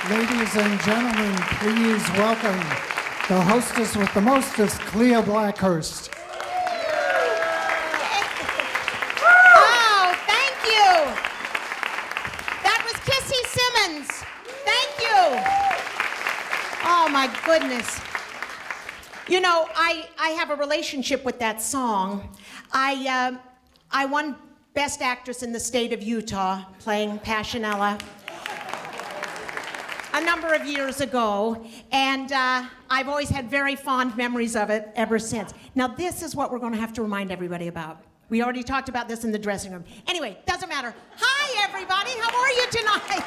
Ladies and gentlemen, please welcome the hostess with the mostest, Clea Blackhurst. Oh, thank you. That was Kissy Simmons. Thank you. Oh, my goodness. You know, I have a relationship with that song. I won Best Actress in the state of Utah playing Passionella a number of years ago, and I've always had very fond memories of it ever since. Now, this is what we're going to have to remind everybody about. We already talked about this in the dressing room. Anyway, doesn't matter. Hi, everybody. How are you tonight?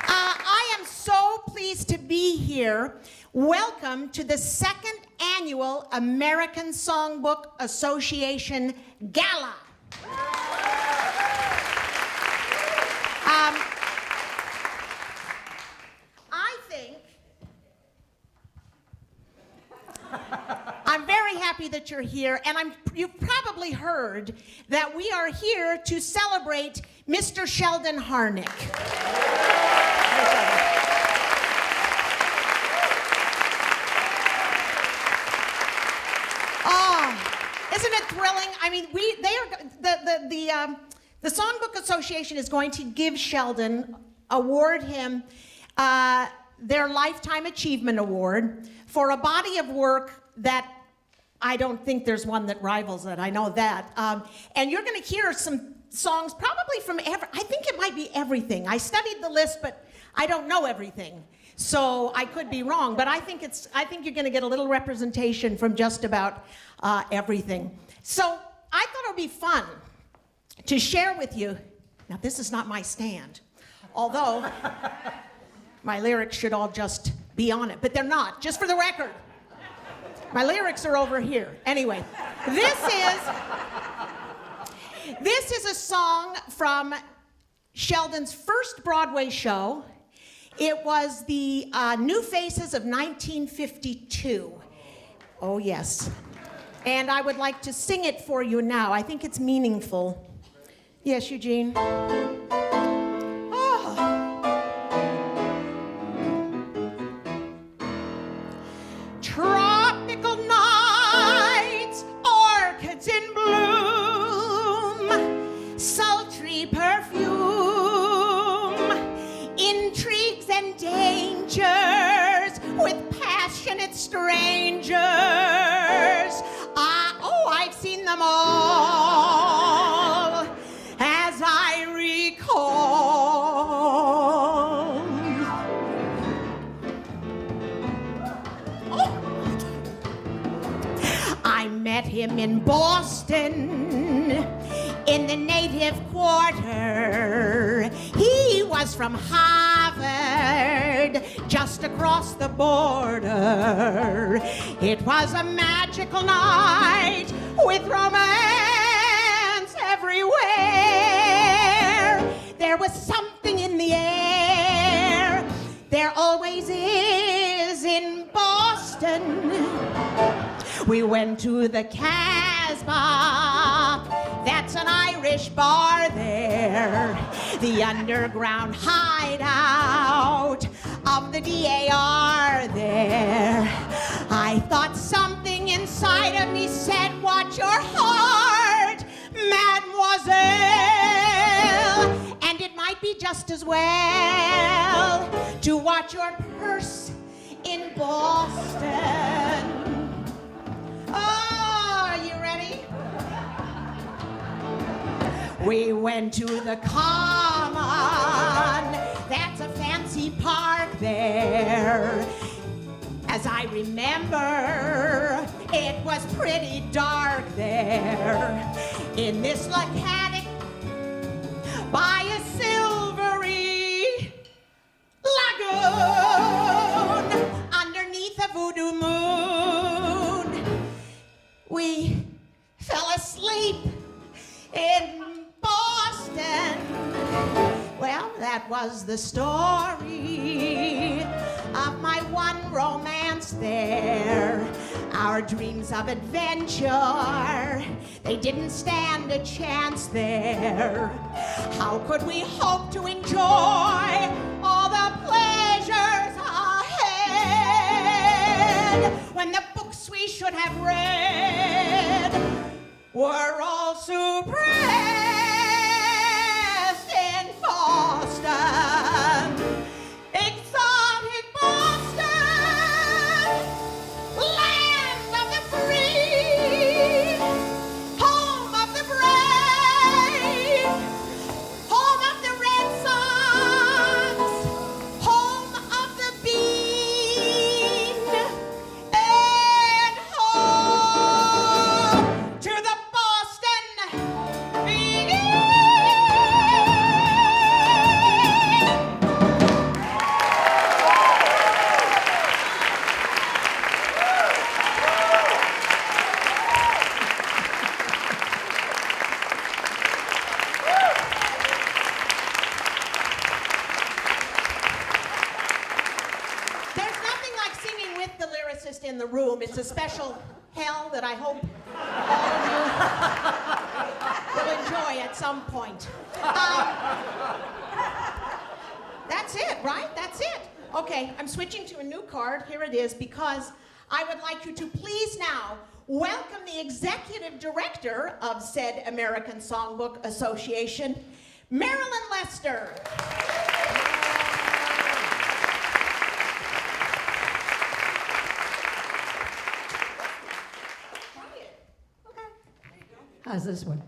I am so pleased to be here. Welcome to the second annual American Songbook Association Gala. I'm very happy that you're here, and you've probably heard that we are here to celebrate Mr. Sheldon Harnick. Oh, isn't it thrilling? I mean, the Songbook Association is going to give Sheldon, award him their Lifetime Achievement Award for a body of work that I don't think there's one that rivals it. I know that. And you're going to hear some songs probably from I think it might be everything. I studied the list, but I don't know everything. So I could be wrong, but I think you're going to get a little representation from just about everything. So I thought it would be fun to share with you. Now, this is not my stand, although my lyrics should all just be on it, but they're not, just for the record. My lyrics are over here. Anyway, this is a song from Sheldon's first Broadway show. It was the New Faces of 1952. Oh, yes. And I would like to sing it for you now. I think it's meaningful. Yes, Eugene? Tropical nights, orchids in bloom, sultry perfume, intrigues and dangers with passionate strangers. I've seen them all as I recall. I met him in Boston, in the native quarter. He was from Harvard, just across the border. It was a magical night with romance everywhere. There was something in the air. There always is in Boston. We went to the Casbah, that's an Irish bar there, the underground hideout of the DAR there. I thought something inside of me said, watch your heart, mademoiselle. And it might be just as well to watch your purse in Boston. Oh, are you ready? We went to the Common, that's a fancy park there. As I remember, it was pretty dark there. In this lacanic, by a silvery lagoon, underneath a voodoo moon, we fell asleep in Boston. Well, that was the story of my one romance there. Our dreams of adventure, they didn't stand a chance there. How could we hope to enjoy all the pleasures ahead when the books we should have read were all suppressed in Boston? Exotic Boston, land of the free, home of the brave, home of the Red Sox, home of the bean, and home to the Boston Bean. There's nothing like singing with the lyricist in the room. It's a special hell that I hope all of you will enjoy at some point. That's it, right? That's it. Okay, I'm switching to a new card. Here it is, because I would like you to please now welcome the executive director of said American Songbook Association, Marilyn Lester. How's this one?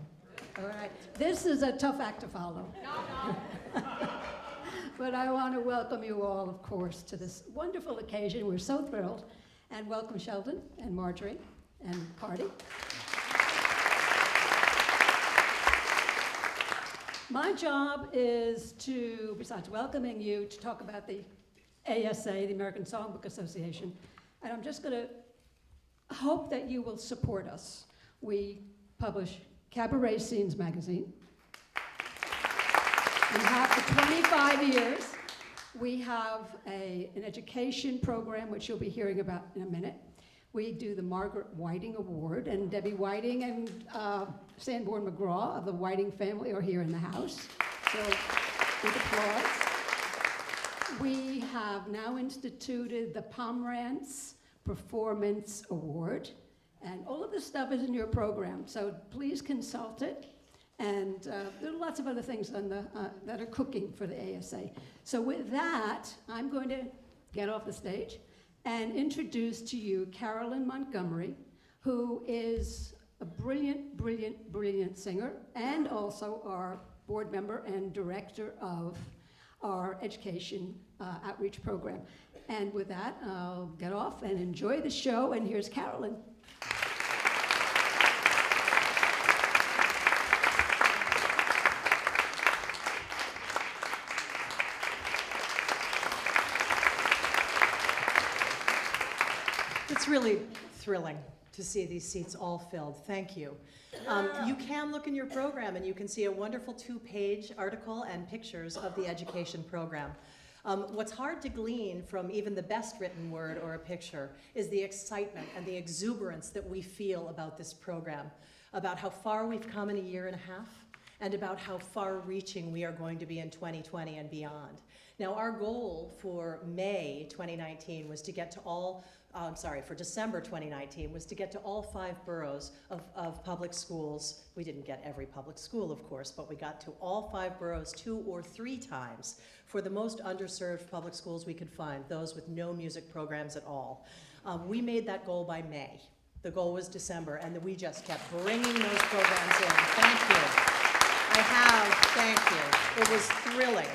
All right. This is a tough act to follow. But I want to welcome you all, of course, to this wonderful occasion. We're so thrilled. And welcome Sheldon and Margery and Cardi. My job is to, besides welcoming you, to talk about the ASA, the American Songbook Association. And I'm just going to hope that you will support us. We publish Cabaret Scenes magazine. We have for 25 years. We have an education program, which you'll be hearing about in a minute. We do the Margaret Whiting Award, and Debbie Whiting and Sanborn McGraw of the Whiting family are here in the house. So, with applause. We have now instituted the Pomranz Performance Award, and all of this stuff is in your program, so please consult it. And there are lots of other things on that are cooking for the ASA. So with that, I'm going to get off the stage and introduce to you Carolyn Montgomery, who is a brilliant, brilliant, brilliant singer, and also our board member and director of our education outreach program. And with that, I'll get off and enjoy the show, and here's Carolyn. It's really thrilling to see these seats all filled. Thank you. You can look in your program and you can see a wonderful 2-page article and pictures of the education program. What's hard to glean from even the best written word or a picture is the excitement and the exuberance that we feel about this program, about how far we've come in a year and a half, and about how far-reaching we are going to be in 2020 and beyond. Now, our goal for May 2019 was to get to for December 2019 was to get to all 5 boroughs of public schools. We didn't get every public school, of course, but we got to all 5 boroughs 2 or 3 times for the most underserved public schools we could find, those with no music programs at all. We made that goal by May. The goal was December, and we just kept bringing those programs in. Thank you. Thank you. It was thrilling.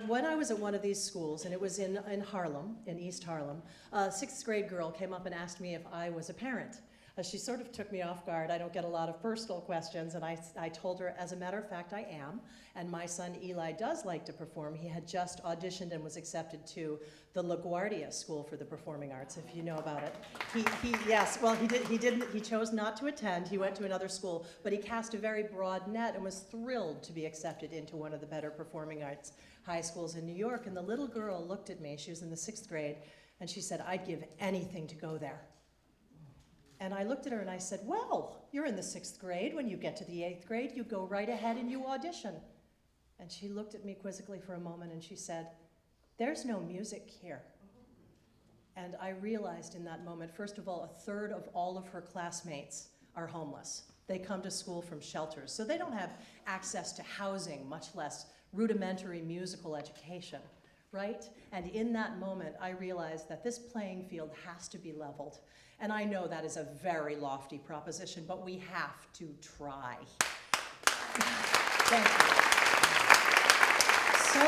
When I was at one of these schools, and it was in Harlem, in East Harlem, a 6th grade girl came up and asked me if I was a parent. She sort of took me off guard. I don't get a lot of personal questions, and I told her, as a matter of fact, I am. And my son Eli does like to perform. He had just auditioned and was accepted to the LaGuardia School for the Performing Arts, if you know about it. He chose not to attend. He went to another school, but he cast a very broad net and was thrilled to be accepted into one of the better performing arts high schools in New York. And the little girl looked at me. She was in the 6th grade, and she said, "I'd give anything to go there." And I looked at her and I said, "Well, you're in the 6th grade. When you get to the 8th grade, you go right ahead and you audition." And she looked at me quizzically for a moment and she said, "There's no music here." And I realized in that moment, first of all, 1/3 of all of her classmates are homeless. They come to school from shelters, so they don't have access to housing, much less rudimentary musical education, right? And in that moment, I realized that this playing field has to be leveled. And I know that is a very lofty proposition, but we have to try. Thank you. So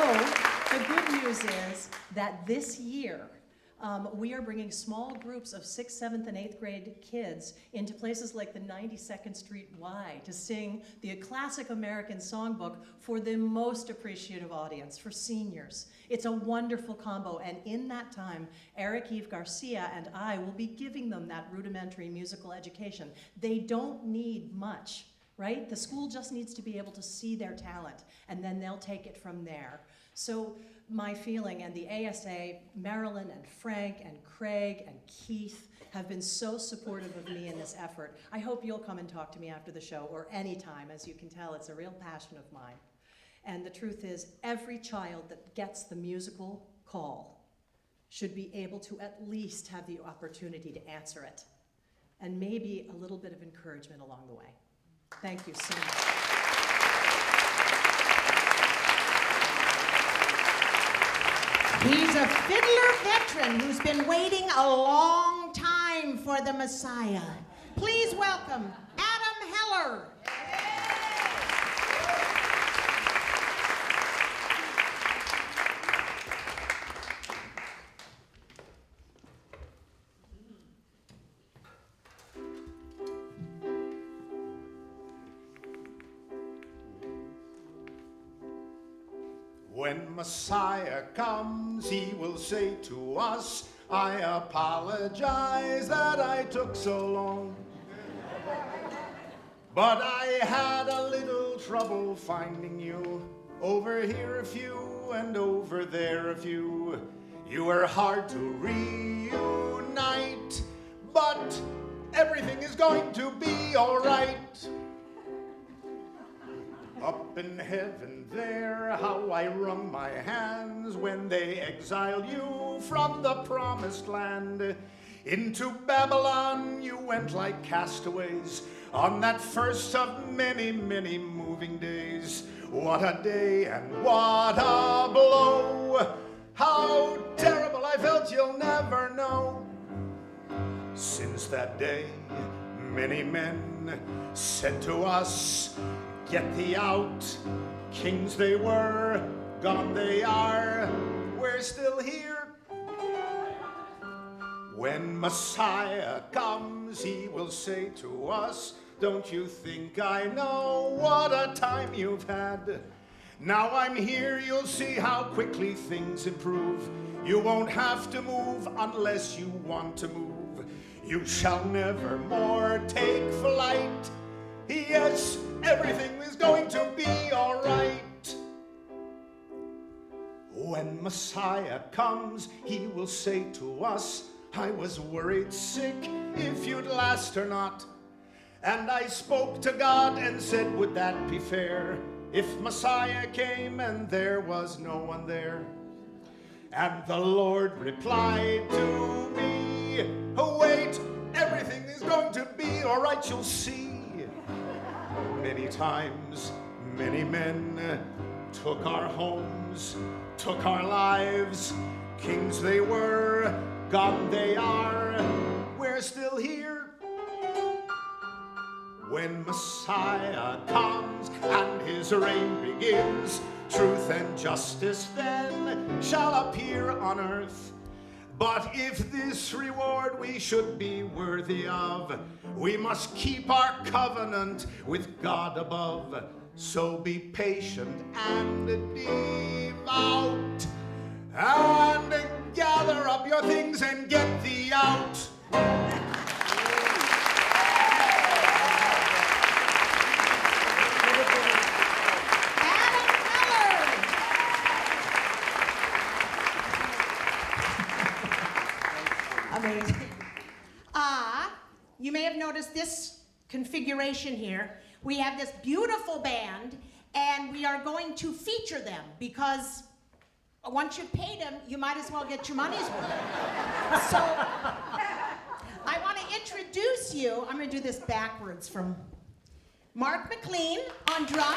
the good news is that this year, we are bringing small groups of 6th, 7th, and 8th grade kids into places like the 92nd Street Y to sing the classic American Songbook for the most appreciative audience, for seniors. It's a wonderful combo, and in that time, Eric Eve Garcia and I will be giving them that rudimentary musical education. They don't need much, right? The school just needs to be able to see their talent, and then they'll take it from there. So my feeling, and the ASA, Marilyn and Frank and Craig and Keith have been so supportive of me in this effort. I hope you'll come and talk to me after the show or anytime. As you can tell, it's a real passion of mine. And the truth is, every child that gets the musical call should be able to at least have the opportunity to answer it, and maybe a little bit of encouragement along the way. Thank you so much. He's a fiddler veteran who's been waiting a long time for the Messiah. Please welcome Miller. When Messiah comes, he will say to us, I apologize that I took so long. But I had a little trouble finding you. Over here a few and over there a few. You were hard to reunite, but everything is going to be all right. Up in heaven there, how I wrung my hands when they exiled you from the promised land. Into Babylon you went like castaways on that first of many, many moving days. What a day and what a blow! How terrible I felt you'll never know. Since that day, many men said to us, get thee out. Kings they were, gone they are, we're still here. When Messiah comes, he will say to us, don't you think I know what a time you've had? Now I'm here, you'll see how quickly things improve. You won't have to move unless you want to move. You shall never more take flight. Yes, everything is going to be all right. When Messiah comes, he will say to us, I was worried sick if you'd last or not. And I spoke to God and said, would that be fair if Messiah came and there was no one there? And the Lord replied to me, oh, wait, everything is going to be all right, you'll see. Many times, many men took our homes, took our lives. Kings they were, gone they are, we're still here. When Messiah comes and his reign begins, truth and justice then shall appear on earth. But if this reward we should be worthy of, we must keep our covenant with God above. So be patient and devout, and gather up your things and get thee out. Amazing. You may have noticed this configuration here. We have this beautiful band, and we are going to feature them because once you've paid them, you might as well get your money's worth. So I want to introduce you. I'm going to do this backwards from Mark McLean on drums.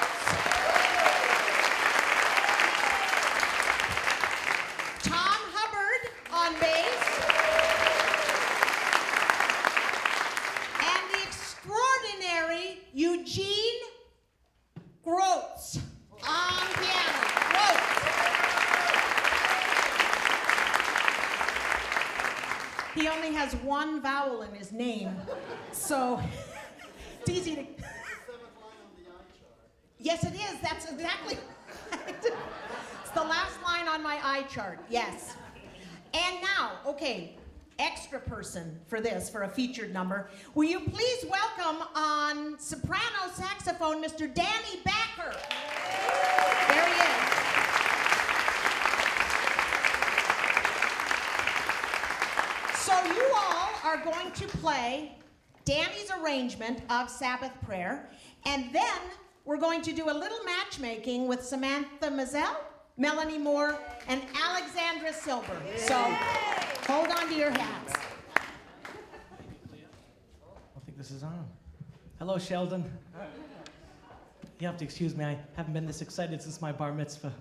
Tom Hubbard on bass. Eugene Groats on piano. Groats. He only has one vowel in his name, so it's easy to. Yes, it is. That's exactly. It's the last line on my eye chart. Yes. And now, okay. Extra person for this, for a featured number. Will you please welcome on soprano saxophone, Mr. Danny Backer. There he is. So you all are going to play Danny's arrangement of Sabbath Prayer, and then we're going to do a little matchmaking with Samantha Mazel, Melanie Moore, and Alexandra Silver. So hold on to your hats. I don't think this is on. Hello, Sheldon. You have to excuse me, I haven't been this excited since my bar mitzvah.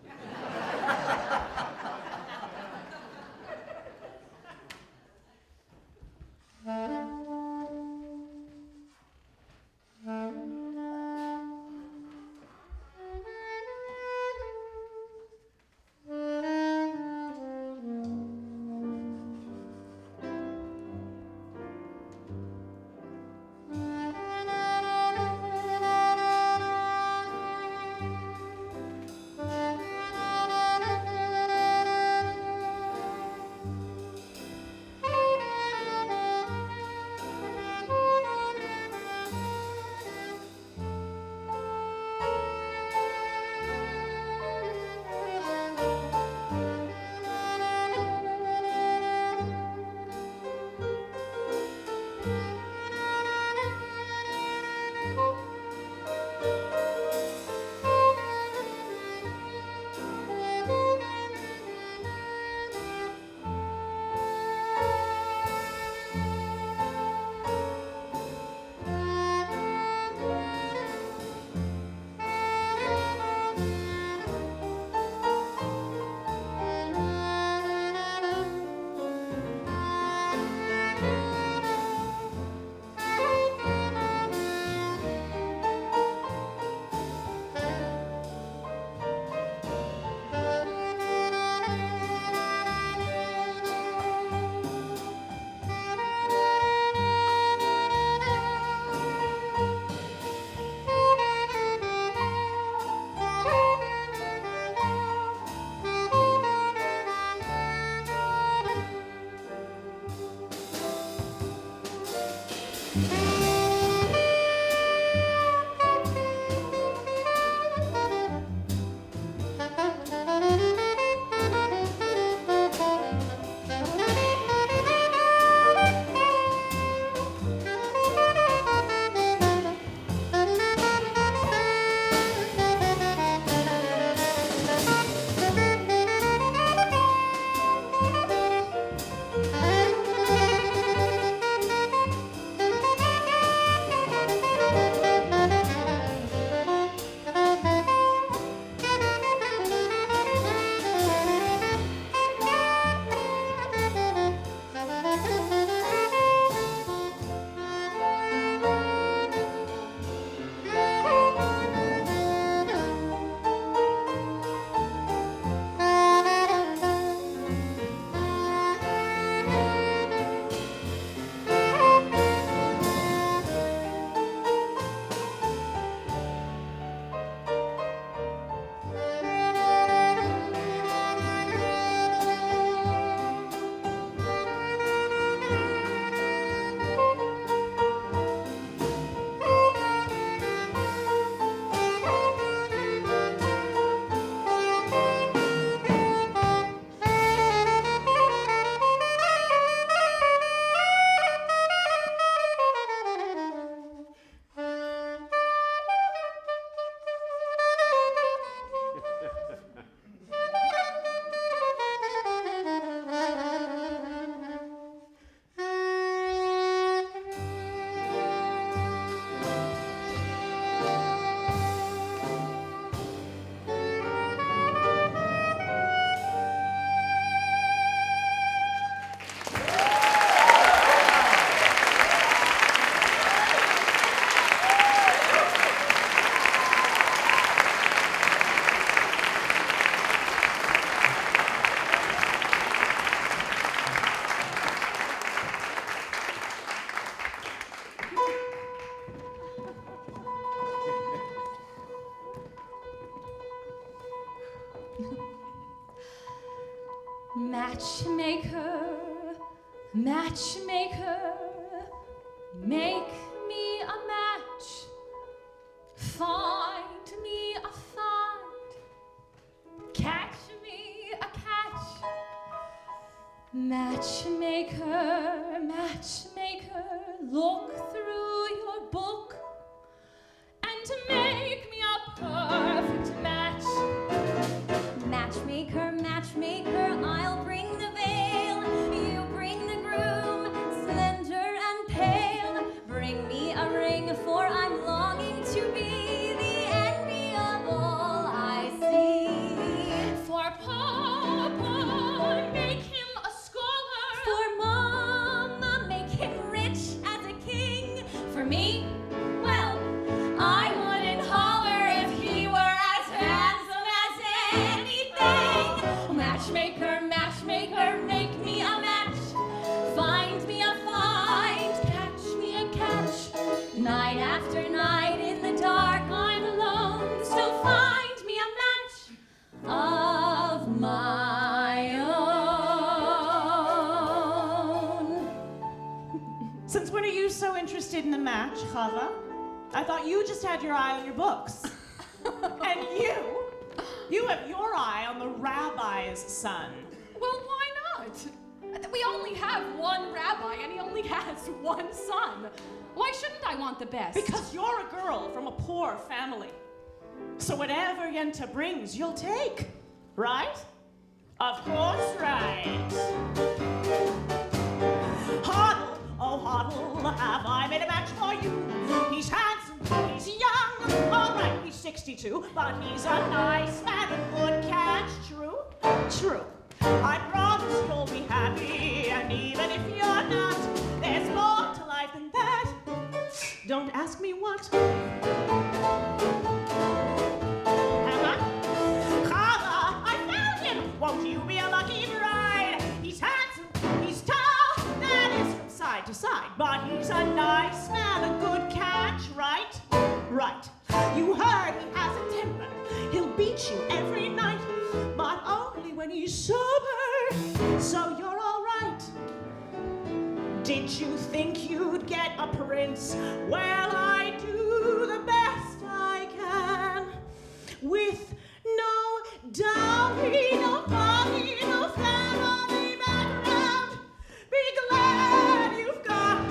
Matchmaker, matchmaker, make me a match. Find me a find. Catch me a catch. Matchmaker, matchmaker, look through your book and make me a perfect match. Matchmaker, matchmaker, I'll bring the veil. You bring the groom, slender and pale. Bring me a ring, for I'm longing to be the envy of all I see. For Papa, make him a scholar. For Mama, make him rich as a king. For me, Well, I wouldn't holler if he were as handsome as anything. matchmaker, matchmaker, make me a match. Find me a find, catch me a catch. Night after night in the dark, I'm alone. Still find me a match of my own. Since when are you so interested in a match, Chava? I thought you just had your eye on your books. And you have your eye on the rabbi's son. Well, why not? We only have one rabbi and he only has one son. Why shouldn't I want the best? Because you're a girl from a poor family. So whatever Yenta brings, you'll take, right? Of course, right. Hoddle, oh Hoddle, have I made a match for you? He's handsome, he's young, all right, he's 62, but he's a nice man, a good catch, true? True. I promise you'll be happy, and even if you're not, there's more to life than that. Don't ask me what. Chava, I found him! Won't you be a lucky bride? He's handsome, he's tall, that is from side to side, but he's a nice man, a good catch, right? Right. You heard he has a temper. He'll beat you every night, but only when he's sober. So you're all right. Did you think you'd get a prince? Well, I do the best I can. With no dowry, no money, no family background. Be glad you've got a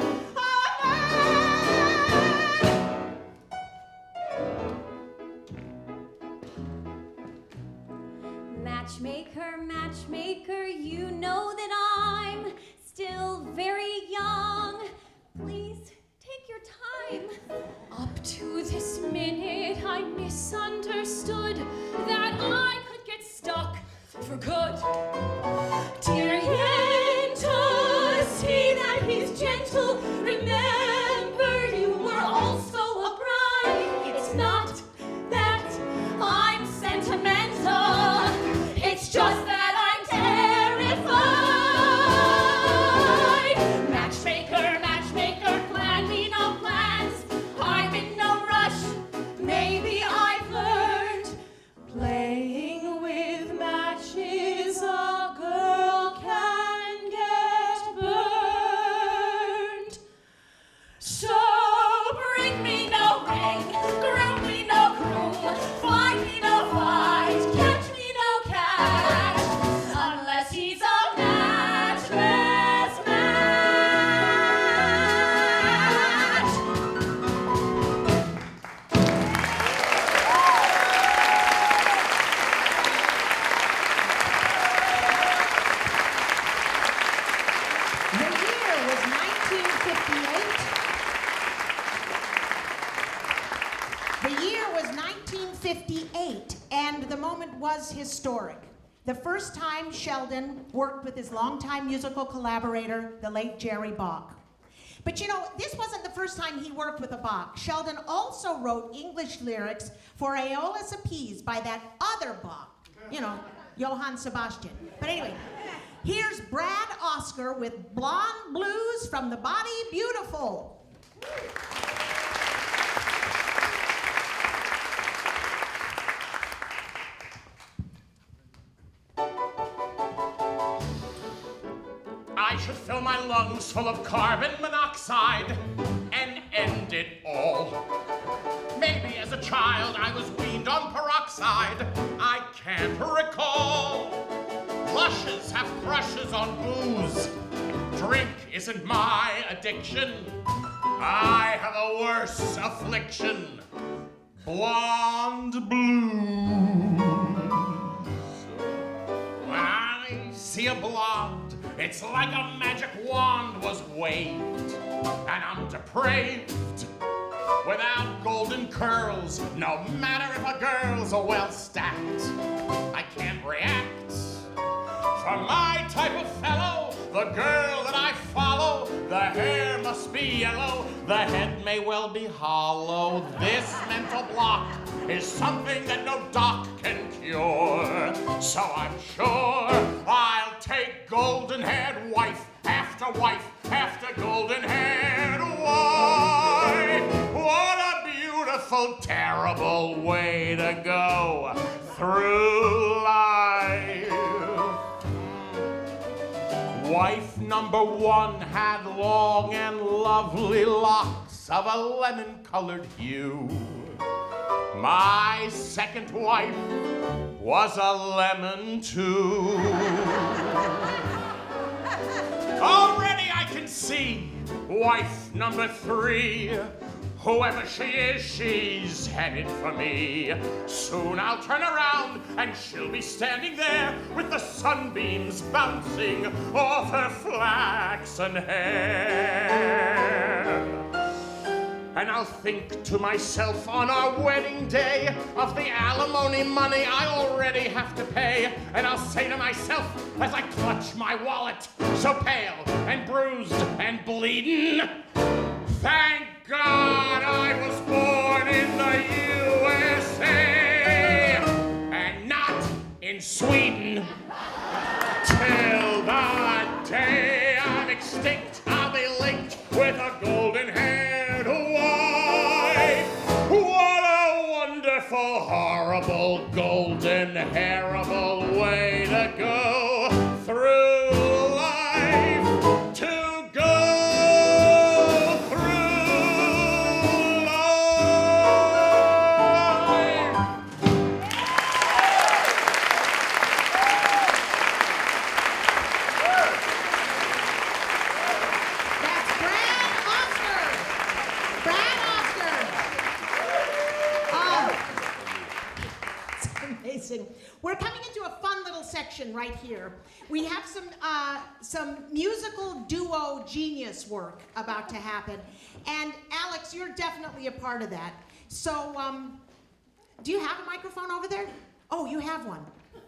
man. Matchmaker, matchmaker, you know that I'm still very young. Please take your time. Up to this minute, I misunderstood that I could get stuck for good. Dear Yenta, see that he's gentle. Remember, you were also a bride. It's not that I'm sentimental. It's just that I'm terrified. Matchmaker, matchmaker, plan me no plans. I'm in no rush. Maybe I've learned playing with matches. A girl can get burned. So bring me no ring, groom me no groom, find me no fight, catch me no catch, unless he's a matchless match. The year was 1958. The year was 1958, and the moment was historic. The first time Sheldon worked with his longtime musical collaborator, the late Jerry Bach. But you know, this wasn't the first time he worked with a Bach. Sheldon also wrote English lyrics for Aeolus Appease by that other Bach, you know, Johann Sebastian. But anyway, here's Brad Oscar with Blonde Blues from the Body Beautiful. I should fill my lungs full of carbon monoxide and end it all. Maybe as a child I was weaned on peroxide. I can't recall. Lushes have crushes on booze. Drink isn't my addiction. I have a worse affliction. Blonde blues. When I see a blonde, it's like a magic wand was waved, and I'm depraved. Without golden curls, no matter if a girl's a well stacked, I can't react. For my type of fellow, the girl that I follow, the hair must be yellow, the head may well be hollow. This mental block is something that no doc can cure. So I'm sure I'll take golden-haired wife after golden-haired wife. What a beautiful, terrible way to go through life. Wife number one had long and lovely locks of a lemon-colored hue. My second wife was a lemon too. Already I can see wife number three. Whoever she is, she's headed for me. Soon I'll turn around and she'll be standing there with the sunbeams bouncing off her flaxen hair. And I'll think to myself on our wedding day of the alimony money I already have to pay. And I'll say to myself as I clutch my wallet, so pale and bruised and bleeding, thank God I was born in the USA and not in Sweden. Till the day I'm extinct, I'll be linked with a golden-haired wife. What a wonderful, horrible, golden-hairable way to go through life. To go sing. We're coming into a fun little section right here. We have some musical duo genius work about to happen. And Alex, you're definitely a part of that. So, do you have a microphone over there? Oh, you have one.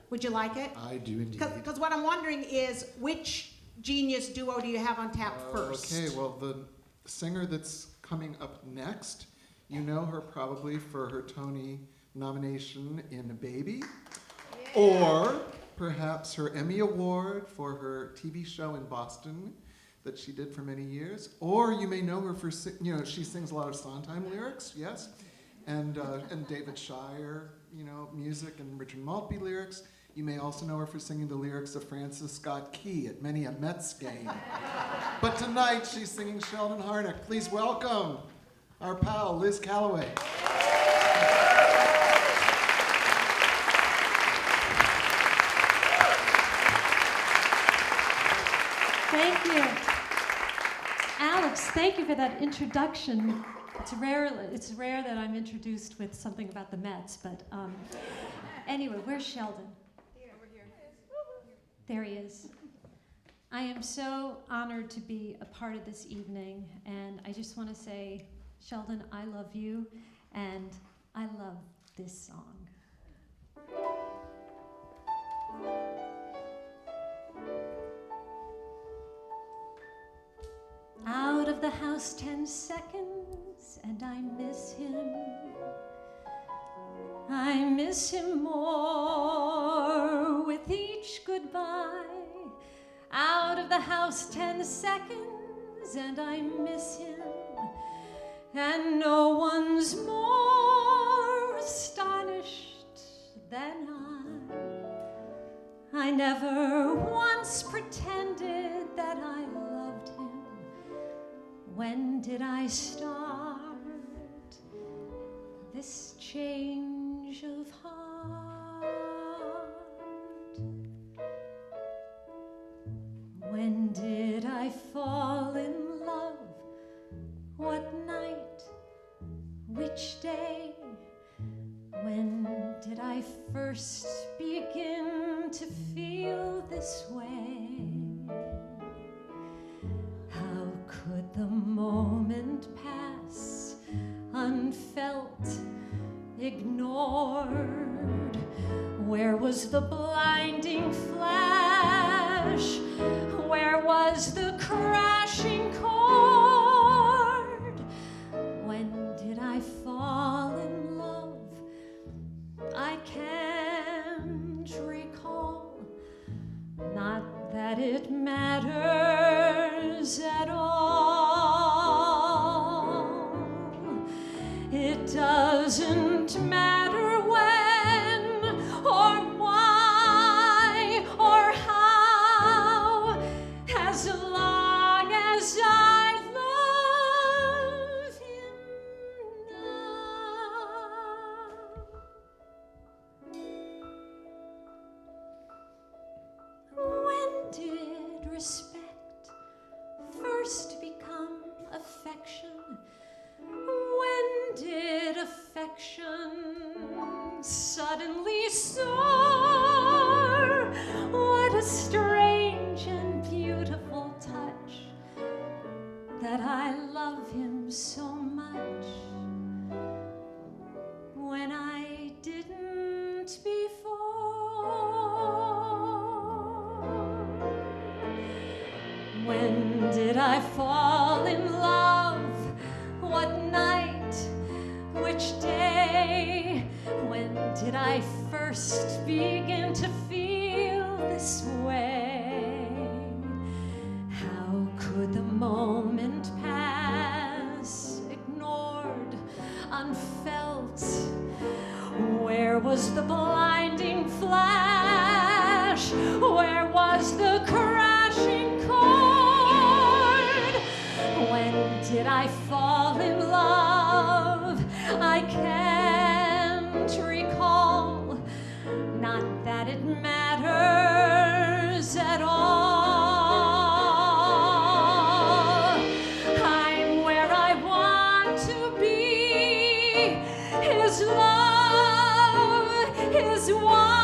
Would you like it? I do indeed. Because what I'm wondering is, which genius duo do you have on tap first? Okay, well, the singer that's coming up next, you know her probably for her Tony nomination in Baby, or perhaps her Emmy Award for her TV show in Boston that she did for many years, or you may know her for, she sings a lot of Sondheim lyrics, yes, and David Shire, music, and Richard Maltby lyrics. You may also know her for singing the lyrics of Francis Scott Key at many a Mets game. But tonight she's singing Sheldon Harnick. Please welcome our pal, Liz Calloway. Thank you. Alex, thank you for that introduction. It's rare that I'm introduced with something about the Mets, but anyway, where's Sheldon? Over here. There he is. I am so honored to be a part of this evening, and I just want to say, Sheldon, I love you, and I love this song. Out of the house 10 seconds, and I miss him. I miss him more with each goodbye. Out of the house 10 seconds, and I miss him. And no one's more astonished than I never once pretended that I loved him. When did I start this change of heart? When did I fall in love? What night? Which day? When did I first begin to feel this way? How could the moment pass unfelt, ignored? Where was the blinding flash? Where was the crashing chord? When did I fall in love? I can't recall. Not that it matters at all. It doesn't matter when or why or how, as long as I love him now. When did respect first become affection? When did affection suddenly soar? What a strange and beautiful touch, that I love him so much when I didn't before. When did I fall in love? What night? Which day? When did I first begin to feel this way? How could the moment pass, ignored, unfelt? Where was the blinding flash? Where was the crashing chord? When did I fall in love? I can't recall. Not that it matters at all. I'm where I want to be. His love is why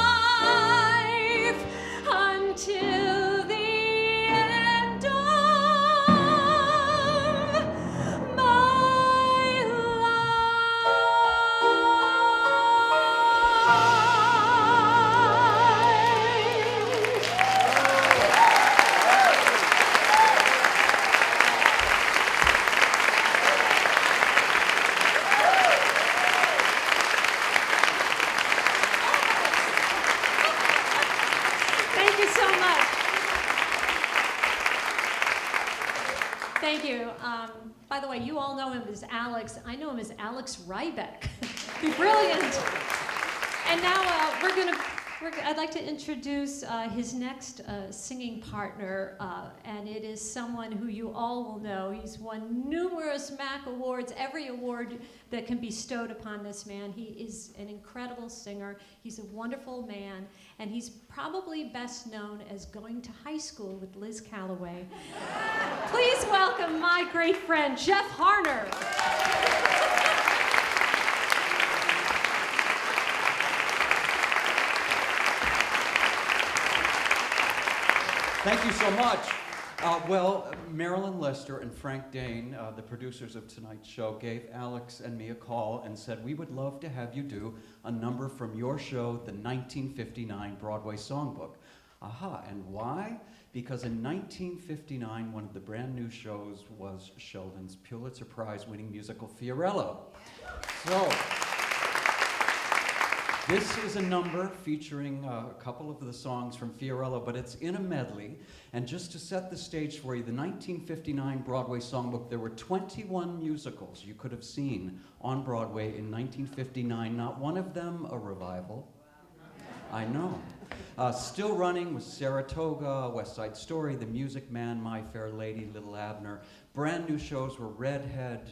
By the way, you all know him as Alex. I know him as Alex Rybeck. Brilliant. And now I'd like to introduce his next singing partner, and it is someone who you all will know. He's won numerous MAC awards, every award that can be bestowed upon this man. He is an incredible singer. He's a wonderful man, and he's probably best known as going to high school with Liz Calloway. Please welcome my great friend, Jeff Harner. Thank you so much. Well, Marilyn Lester and Frank Dane, the producers of tonight's show, gave Alex and me a call and said, we would love to have you do a number from your show, the 1959 Broadway Songbook. Aha, and why? Because in 1959, one of the brand new shows was Sheldon's Pulitzer Prize-winning musical Fiorello. So, this is a number featuring a couple of the songs from Fiorello, but it's in a medley. And just to set the stage for you, the 1959 Broadway Songbook, there were 21 musicals you could have seen on Broadway in 1959, not one of them a revival. I know. Still running was Saratoga, West Side Story, The Music Man, My Fair Lady, Little Abner. Brand new shows were Redhead,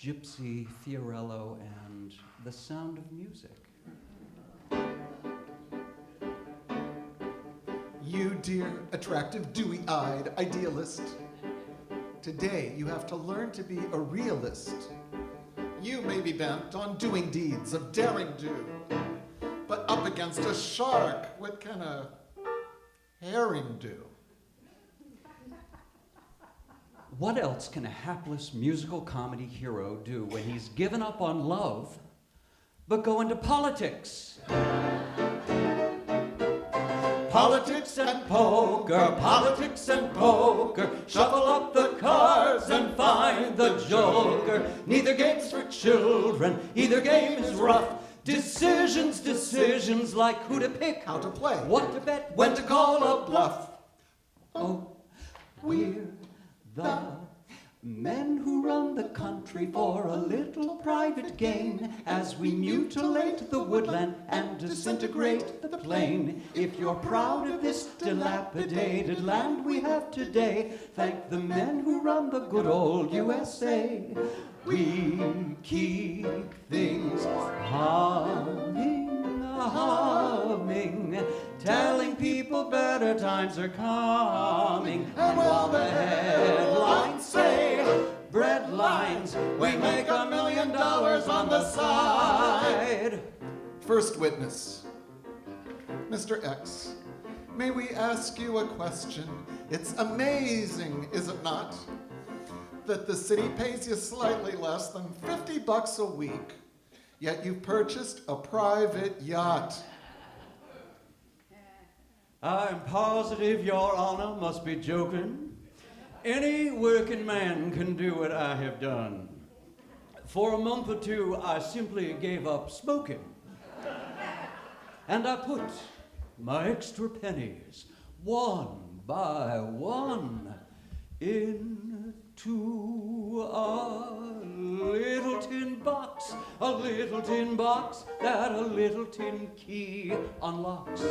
Gypsy, Fiorello, and The Sound of Music. You dear, attractive, dewy-eyed idealist. Today, you have to learn to be a realist. You may be bent on doing deeds of daring do, but up against a shark, what can a herring do? What else can a hapless musical comedy hero do when he's given up on love, but go into politics? Politics and poker, politics and poker. Shuffle up the cards and find the joker. Neither game's for children, either game is rough. Decisions, decisions like who to pick, how to play, what to bet, when to call a bluff. Oh, we're the men who run the country for a little private gain, as we mutilate the woodland and disintegrate the plain. If you're proud of this dilapidated land we have today, thank the men who run the good old USA. We keep things humming, humming, telling people better times are coming. And while the headlines say bread lines, we make $1 million on the side. First witness, Mr. X, may we ask you a question? It's amazing, is it not, that the city pays you slightly less than $50 a week, yet you purchased a private yacht. I'm positive your honor must be joking. Any working man can do what I have done. For a month or two, I simply gave up smoking. And I put my extra pennies, one by one, into a little tin box that a little tin key unlocks.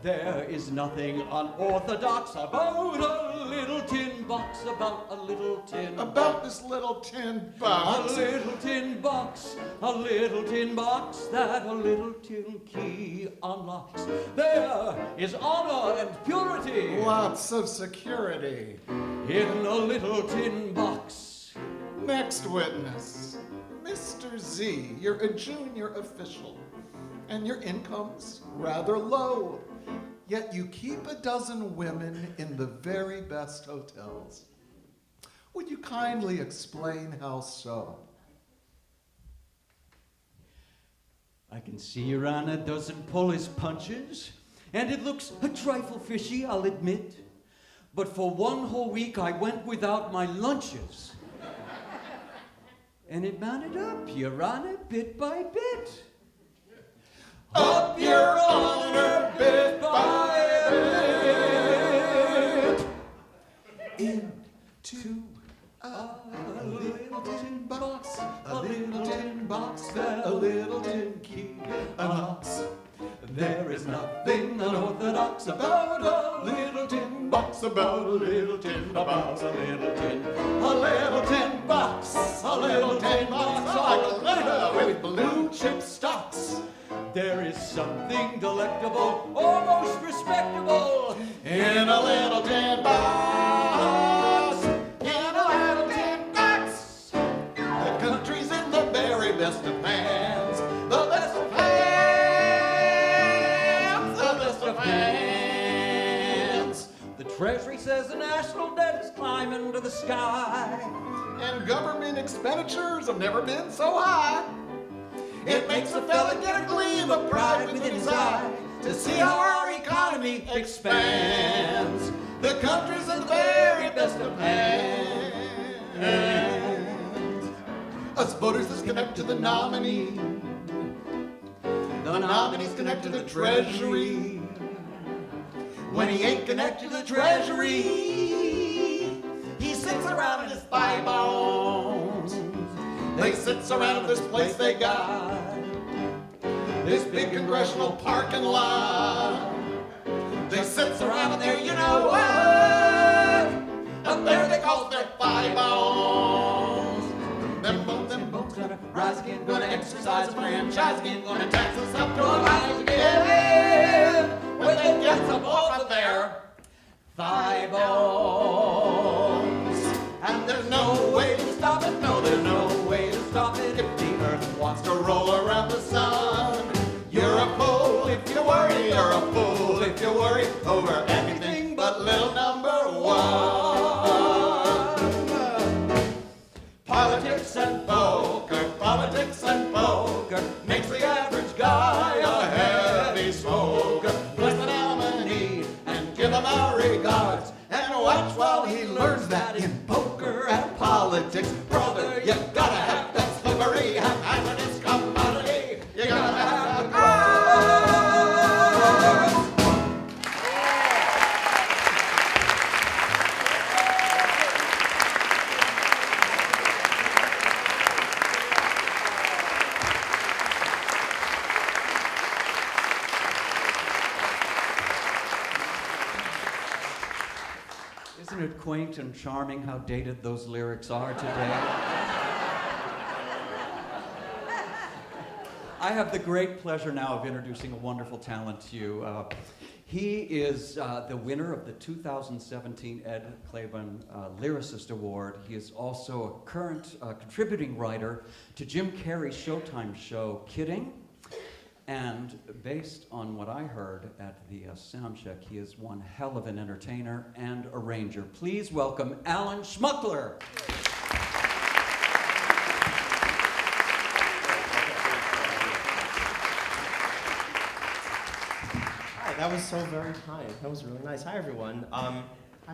There is nothing unorthodox about a little tin box, about a little tin about this little tin box. A little tin box, a little tin box that a little tin key unlocks. There is honor and purity, lots of security in a little tin box. Next witness, Mr. Z, you're a junior official, and your income's rather low, yet you keep a dozen women in the very best hotels. Would you kindly explain how so? I can see your honor doesn't pull his punches, and it looks a trifle fishy, I'll admit. But for one whole week I went without my lunches. And it mounted up, your honor, bit by bit. Up your honor, bit by bit. Into a little box, a little tin key, an ox. There is nothing unorthodox about a little tin box, about a little tin, about a little tin. A little tin box, a little tin box, like a glitter with blue chip stocks. There is something delectable, almost respectable, in a little tin box, in a little tin box. The country's in the very best of hands, the best of hands, the best of hands. The Treasury says the national debt is climbing to the sky, And government expenditures have never been so high. it makes a fella get a gleam of pride within his eye to see how our economy expands. The country's in the very best of hands. Us voters is connected to the nominee. The nominee's connected to the Treasury. When he ain't connected to the Treasury, he sits around in his thigh bones. They sits around in this place they got, this big congressional parking lot. They sits around in there, you know what? Up there they call their thigh bones. Them bones gonna rise again, gonna exercise a franchise again, gonna tax us up to our lives again. When they get some off of their thigh bones. And there's no way to stop it, no, there's no way to stop it. If the earth wants to roll around the sun, you're a fool if you worry, you're a fool if you worry over anything but little number one. Politics and poker makes the average guy a heavy smoker. Bless the nominee and give him our regards, and watch while he learns that in poker and politics, brother, you gotta have that slippery, have happiness commodity. You gotta have the cards. Isn't it quaint and charming how dated those lyrics are today? I have the great pleasure now of introducing a wonderful talent to you. He is the winner of the 2017 Ed Claiborne Lyricist Award. He is also a current contributing writer to Jim Carrey's Showtime show, Kidding. And based on what I heard at the sound check, he is one hell of an entertainer and arranger. Please welcome Alan Schmuckler. Hi, that was so very kind. That was really nice. Hi, everyone. Hi,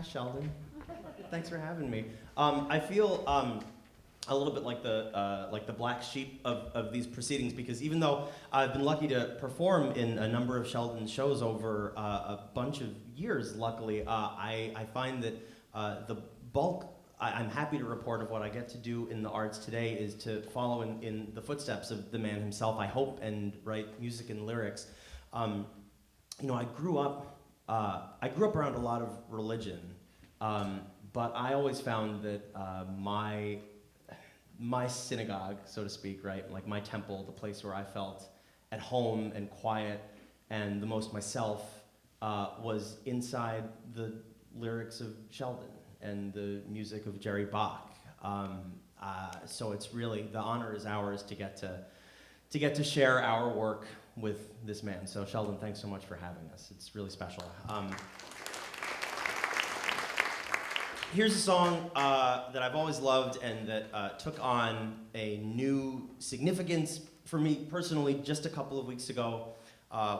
Sheldon. Thanks for having me. I feel a little bit like the black sheep of these proceedings, because even though I've been lucky to perform in a number of Sheldon's shows over a bunch of years, luckily, I find that the bulk, I'm happy to report, of what I get to do in the arts today is to follow in the footsteps of the man himself, I hope, and write music and lyrics. You know, I grew up around a lot of religion, but I always found that my synagogue, so to speak, right, like my temple, the place where I felt at home and quiet and the most myself, was inside the lyrics of Sheldon and the music of Jerry Bach. So it's really, the honor is ours to get to share our work with this man. So Sheldon, thanks so much for having us. It's really special. Here's a song that I've always loved and that took on a new significance for me personally just a couple of weeks ago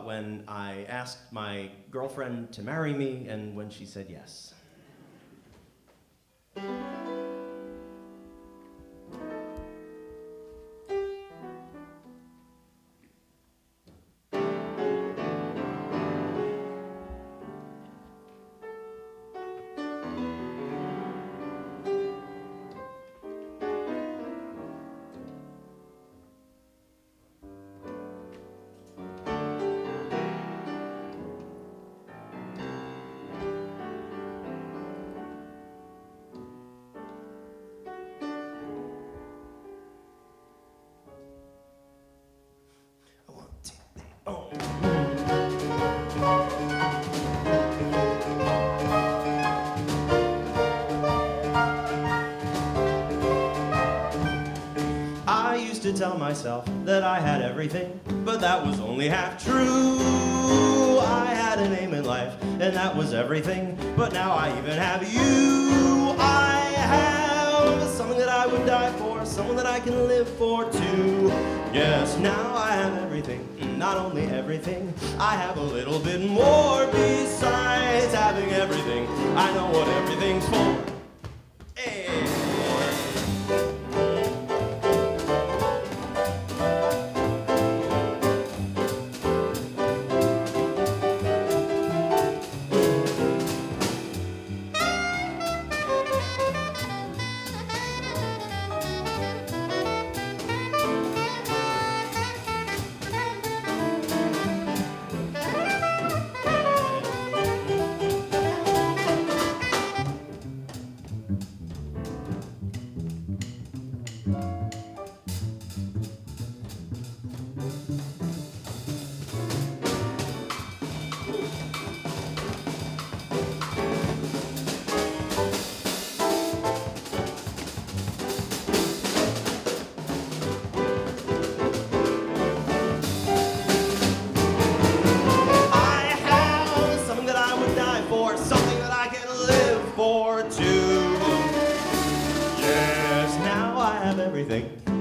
when I asked my girlfriend to marry me and when she said yes. I used to tell myself that I had everything, but that was only half true. I had an aim in life, and that was everything, but now I even have you. I have something that I would die for, someone that I can live for too. Yes, now I have everything, not only everything, I have a little bit more besides having everything. I know what everything's for. Hey.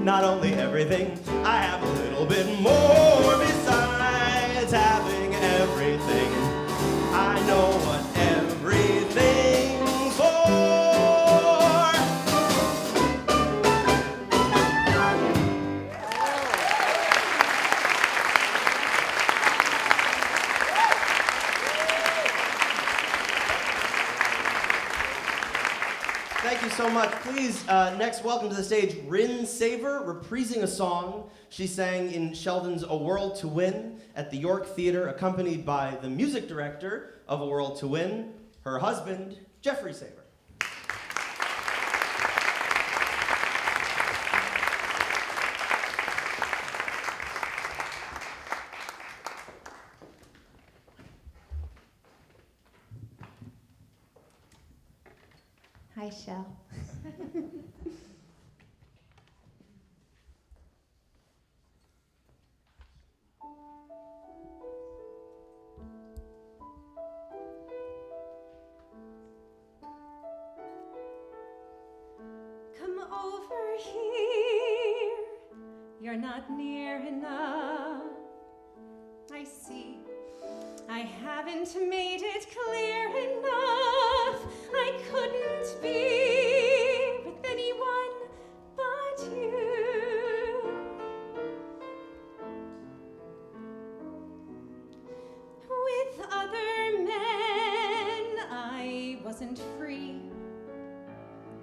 Not only everything, I have a little bit more besides having everything. I know what everything's for. Thank you so much. Please, next welcome to the stage Rin Saver, reprising a song she sang in Sheldon's A World to Win at the York Theatre, accompanied by the music director of A World to Win, her husband, Jeffrey Saver. Hi, Shell. Come over here, you're not near enough. I see, I haven't made it clear enough. I couldn't be with anyone but you. With other men, I wasn't free.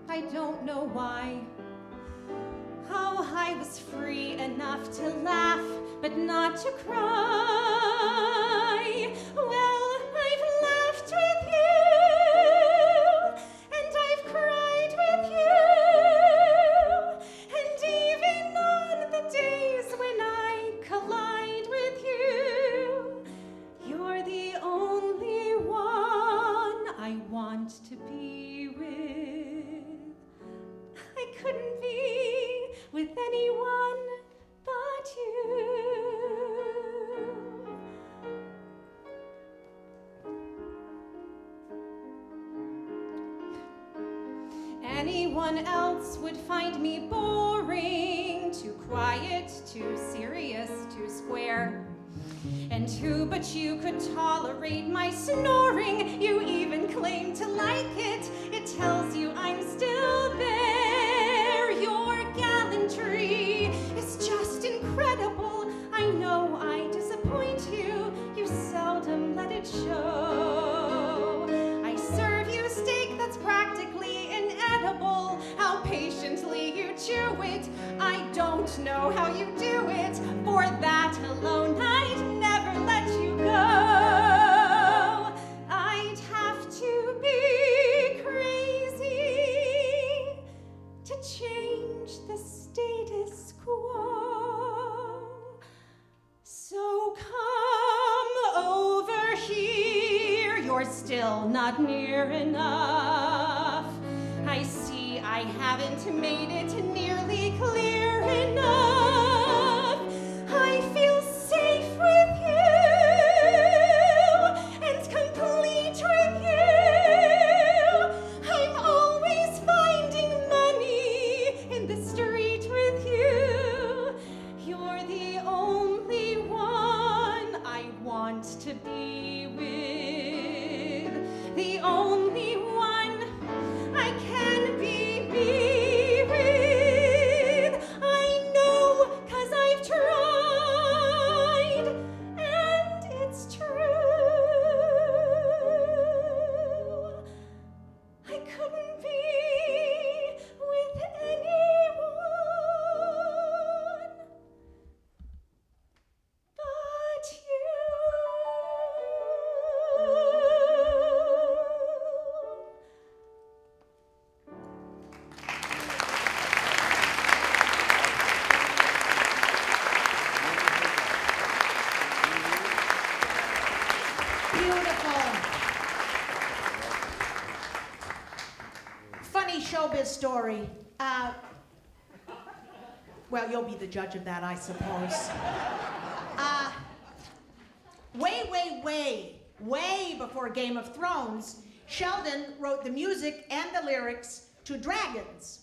I don't know why. How I was free enough to laugh, but not to cry. Well, I've laughed with you, and I've cried with you, and even on the days when I collide with you, you're the only one I want to be with. I couldn't be with anyone but you. Anyone else would find me boring, too quiet, too serious, too square. And who but you could tolerate my snoring? You even claim to like it. It tells you I'm still there. Your gallantry is just incredible. I know I disappoint you. You seldom let it show. I serve you steak that's practically inedible. How patiently you chew it, I don't know how you do it. For that alone, I'd never let you go. I'd have to be crazy to change the status quo. So come over here, you're still not near enough. I see I haven't made it nearly clear enough. this story. Well, you'll be the judge of that, I suppose. Way before Game of Thrones, Sheldon wrote the music and the lyrics to Dragons.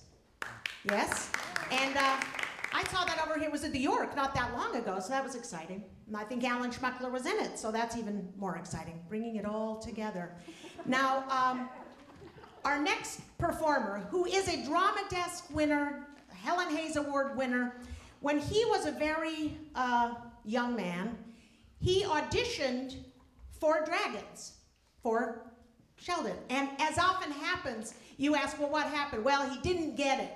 Yes? And I saw that over here. It was at the York not that long ago, so that was exciting. And I think Alan Schmuckler was in it, so that's even more exciting, bringing it all together. Now, our next performer, who is a Drama Desk winner, Helen Hayes Award winner, when he was a very young man, he auditioned for Dragons, for Sheldon. And as often happens, you ask, well, what happened? Well, he didn't get it.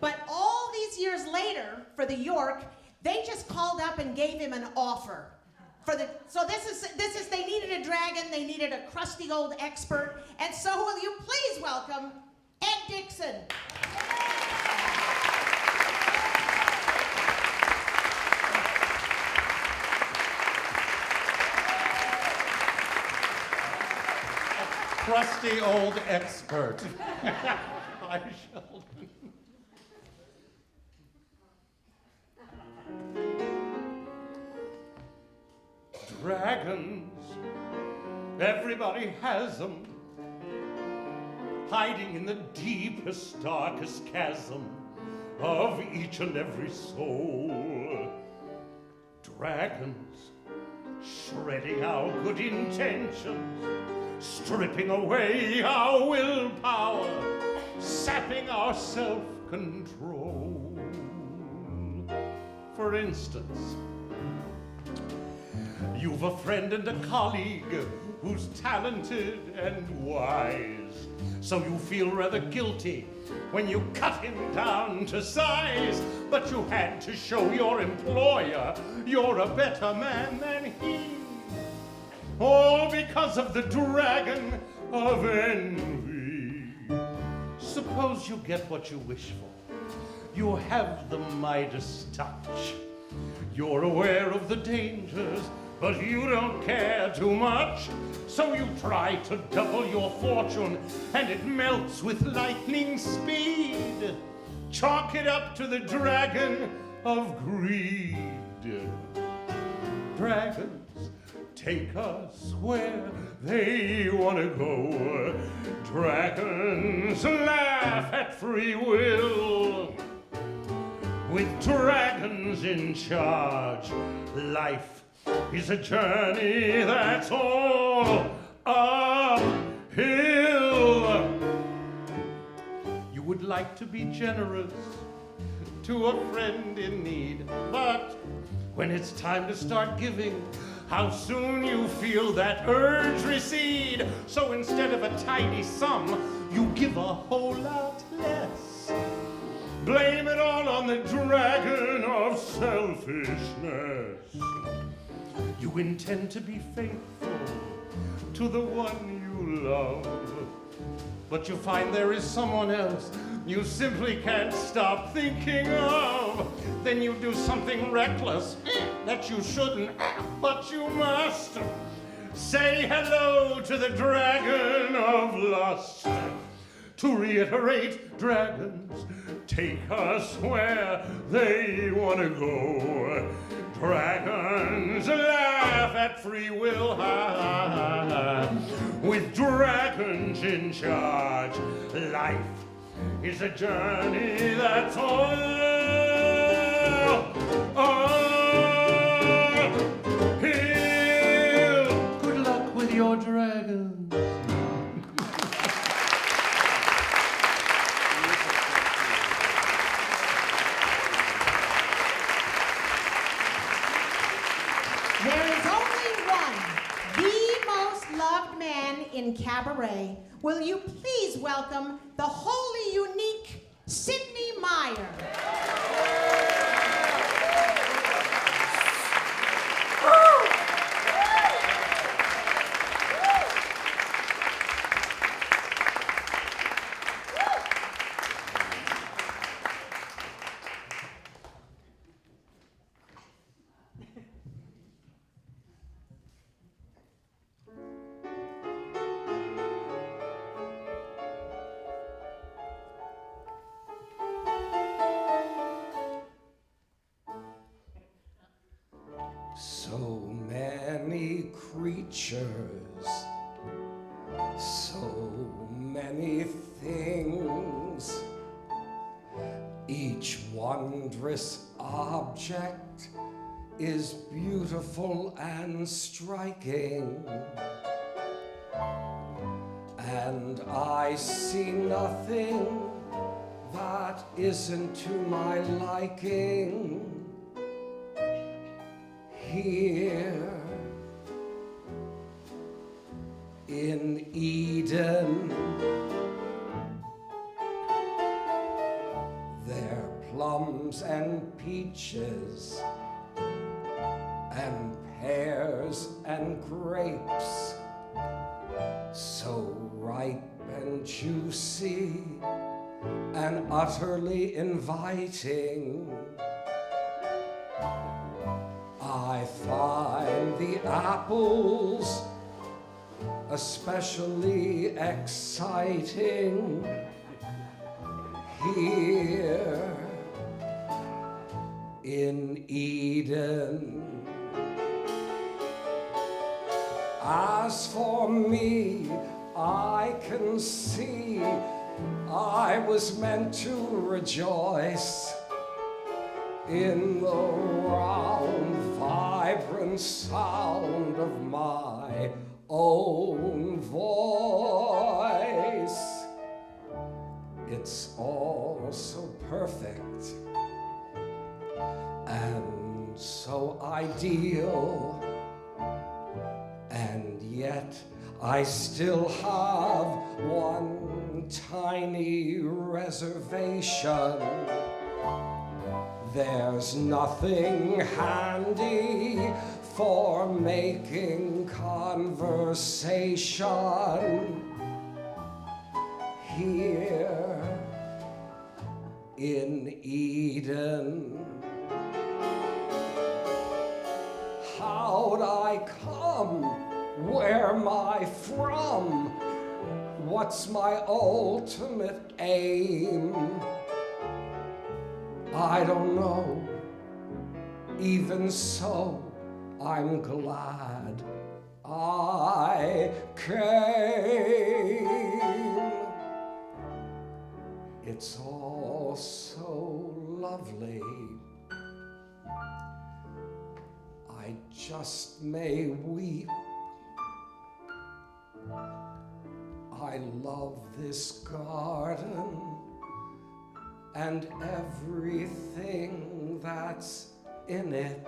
But all these years later, for the York, they just called up and gave him an offer. So this is, they needed a dragon, they needed a crusty old expert, and so will you please welcome Ed Dixon. Crusty old expert. Hi, Sheldon. Dragons, everybody has them, hiding in the deepest, darkest chasm of each and every soul. Dragons, shredding our good intentions, stripping away our willpower, sapping our self-control. For instance, you've a friend and a colleague who's talented and wise, so you feel rather guilty when you cut him down to size, but you had to show your employer you're a better man than he. All because of the dragon of envy. Suppose you get what you wish for. You have the Midas touch. You're aware of the dangers, but you don't care too much. So you try to double your fortune, and it melts with lightning speed. Chalk it up to the dragon of greed. Dragons take us where they want to go. Dragons laugh at free will. With dragons in charge, life is a journey that's all uphill. You would like to be generous to a friend in need, but when it's time to start giving, how soon you feel that urge recede. So instead of a tidy sum, you give a whole lot less. Blame it all on the dragon of selfishness. You intend to be faithful to the one you love, but you find there is someone else you simply can't stop thinking of. Then you do something reckless that you shouldn't, but you must. Say hello to the dragon of lust. To reiterate, dragons take us where they want to go. Dragons laugh at free will. With dragons in charge, life is a journey that's all uphill. Good luck with your dragons. In Cabaret, will you please welcome the wholly unique Sidney Meyer. So many creatures, so many things, each wondrous object is beautiful and striking, and I see nothing that isn't to my liking. Here in Eden, there are plums and peaches and pears and grapes, so ripe and juicy and utterly inviting. I find the apples especially exciting. Here in Eden. As for me, I can see I was meant to rejoice in the round, vibrant sound of my own voice. It's all so perfect and so ideal, and yet I still have one tiny reservation. There's nothing handy for making conversation here in Eden. How'd I come? Where am I from? What's my ultimate aim? I don't know. Even so, I'm glad I came. It's all so lovely. I just may weep. I love this garden and everything that's in it.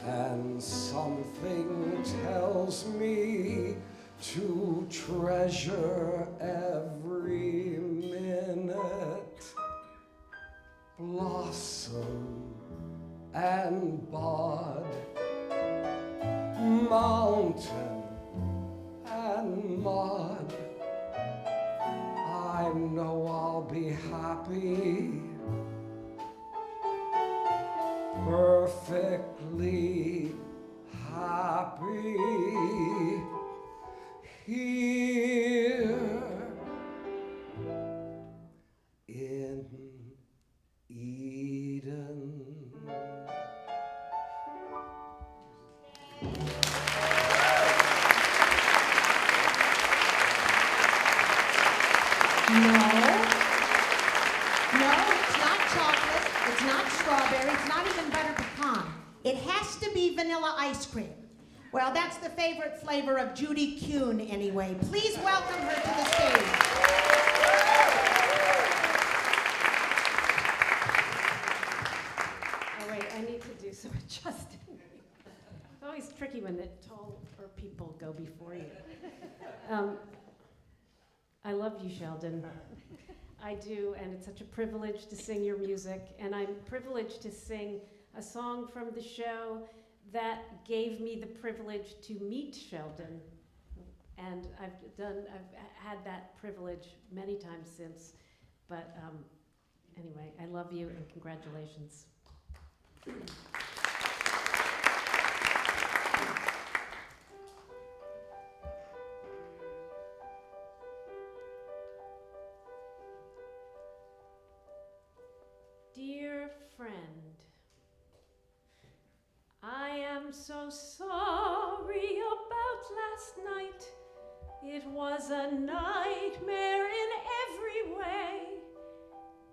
And something tells me to treasure every minute. Blossom and bud, mountain and mud, I know I'll be happy, perfectly happy here in Eden. No, it's not chocolate, it's not strawberry, it's not even butter pecan. It has to be vanilla ice cream. Well, that's the favorite flavor of Judy Kuhn anyway. Please welcome her to the stage. Oh wait, I need to do some adjusting. It's always tricky when the taller people go before you. I love you, Sheldon. I do, and it's such a privilege to sing your music, and I'm privileged to sing a song from the show that gave me the privilege to meet Sheldon. And I've had that privilege many times since, but anyway, I love you and congratulations. Dear friend, I am so sorry about last night. It was a nightmare in every way.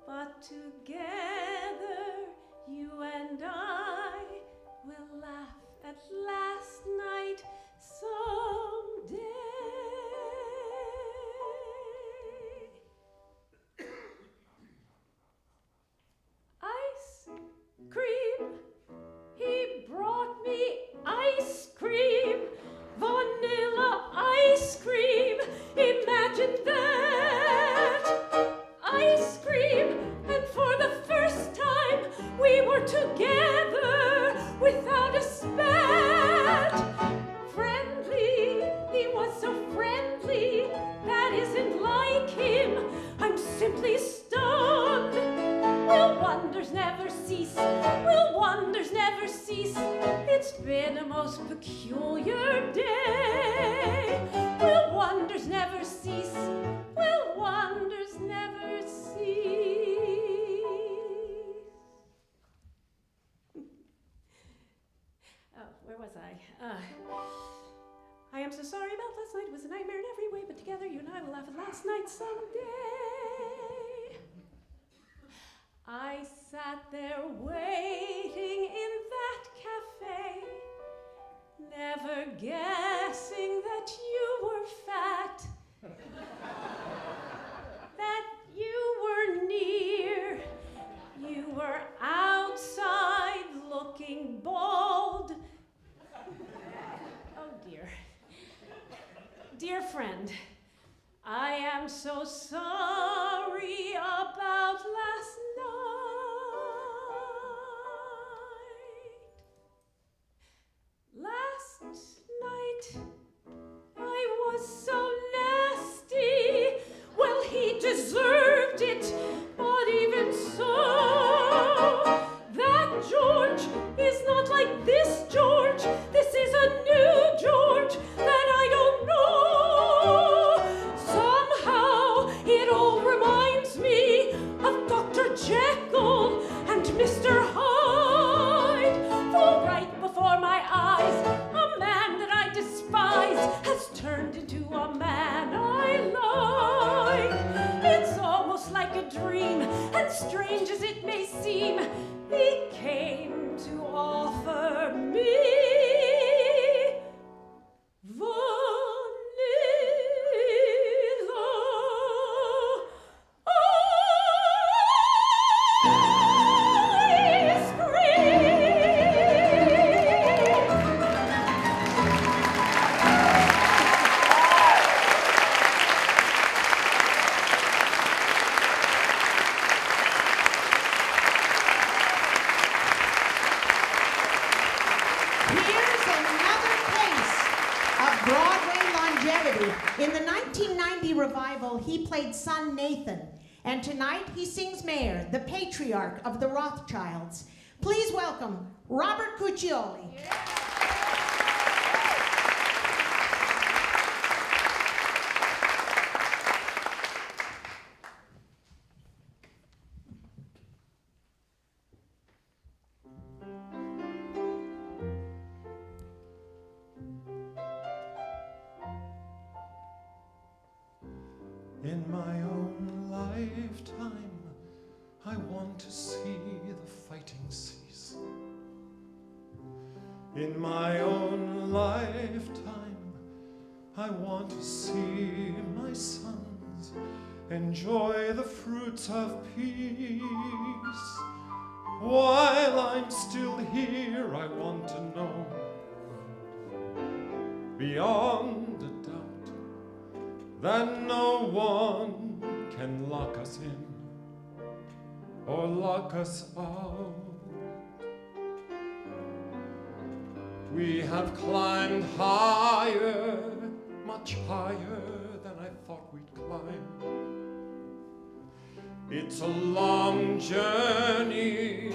But together, you and I will laugh at last night someday. Ice cream. He brought me ice cream. Vanilla ice cream. Imagine that. Ice cream. And for the first time, we were together without a spat. Friendly. He was so friendly. That isn't like him. I'm simply stunned. Will wonders never cease? Will wonders never cease? It's been a most peculiar day. Will wonders never cease? Will wonders never cease? Oh, where was I? I am so sorry about last night. It was a nightmare in every way, but together you and I will laugh at last night someday. I sat there waiting in that cafe, never guessing that you were fat, that you were near, you were outside looking bald. Oh dear. Dear friend, I am so sorry about last night. Last night, I was so nasty. Well, he deserved it, but even so, that George is not like this George. This is a new George that I don't know. Somehow, it all reminds me of Dr. Jekyll and Mr. Hyde. For right before my eyes, a man that I despise has turned into a man I like. It's almost like a dream, and strange as it may seem, he came to offer me in the 1990 revival, he played son Nathan, and tonight he sings Mayor, the patriarch of the Rothschilds. Please welcome Robert Cuccioli. In my own lifetime, I want to see the fighting cease. In my own lifetime, I want to see my sons enjoy the fruits of peace. While I'm still here, I want to know, beyond a doubt, that no one can lock us in or lock us out. We have climbed higher, much higher than I thought we'd climb. It's a long journey,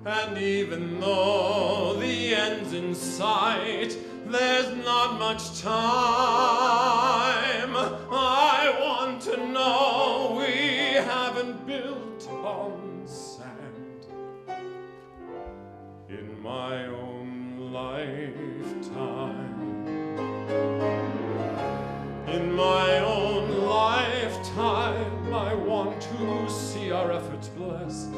and even though the end's in sight, there's not much time. I want to know we haven't built on sand. In my own lifetime. In my own lifetime, I want to see our efforts blessed.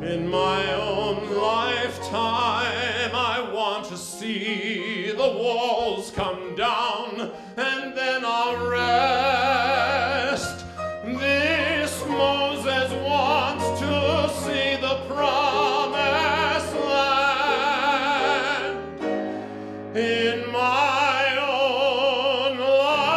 In my own lifetime, I want to see the walls come down, and then I'll rest. This Moses wants to see the promised land. In my own lifetime.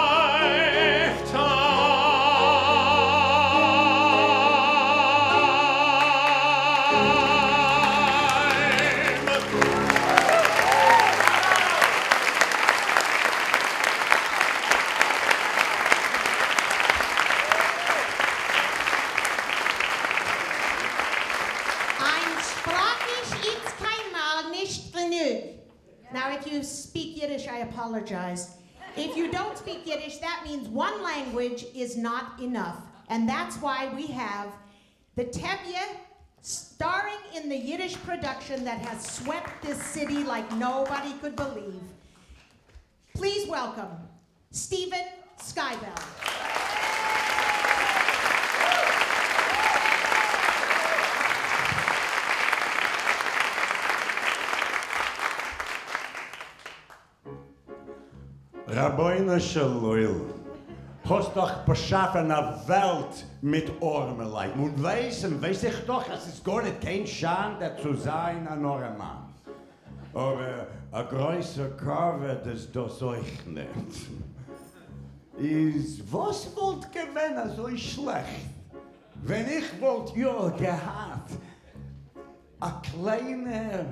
Ein Sprachisch ist keinmal nicht genug. Now, if you speak Yiddish, I apologize. If you don't speak Yiddish, that means one language is not enough. And that's why we have the Tevye starring in the Yiddish production that has swept this city like nobody could believe. Please welcome Stephen Skybell. Rabbeinu Shalom, hast doch beschaffen eine Welt mit armen Leuten. Und weiß ich doch, es ist gar nicht kein Schande zu sein, ein armer Mann. Aber ein größer Kurve, das euch nicht. Was wollt gewinnen so schlecht? Wenn ich wollt ja gehabt, ein kleiner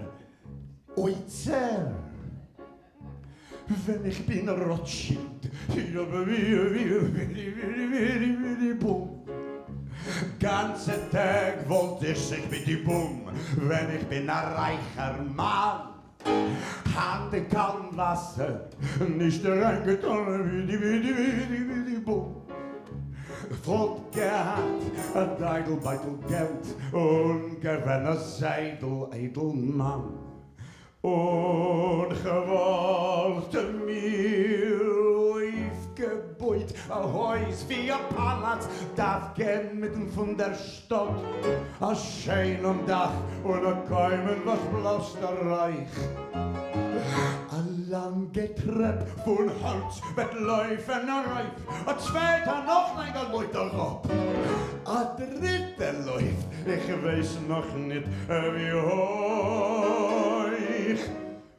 Oizer. Wenn ich bin Rothschild, boom. Ganze Tag wollte ich sich mit die Boom, wenn ich bin ein reicher Mann. Hand in kaltem Wasser, nicht reingetan, wie die Boom. Volk gehabt, ein Deidelbeitel Geld und gewinn ein Seidel, Edelmann. Und gewollte mir aufgebaut, ein Haus wie ein Palast, darf gehen mitten von der Stadt. Ein schönem Dach und ein Keimen, was bloß der Reich. Ein lange Treppe von Holz wird laufen reif, ein zweiter noch länger läuft ab. Ein dritter läuft, ich weiß noch nicht wie hoch.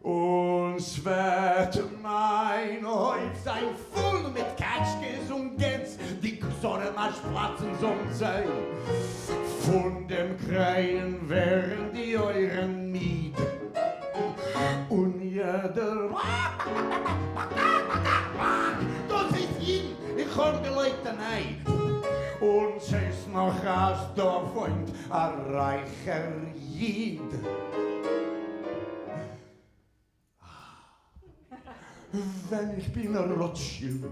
Uns wird mein Häuf sein voll mit Katschkes und Gänse, die Sonne platzen zum See. Von dem Krähen wären die euren Miet. Und jeder das ist ihn, ich hab gelegt ein Ei. Und es ist noch als der Freund ein reicher Jid. Wenn ich bin ein Rothschild,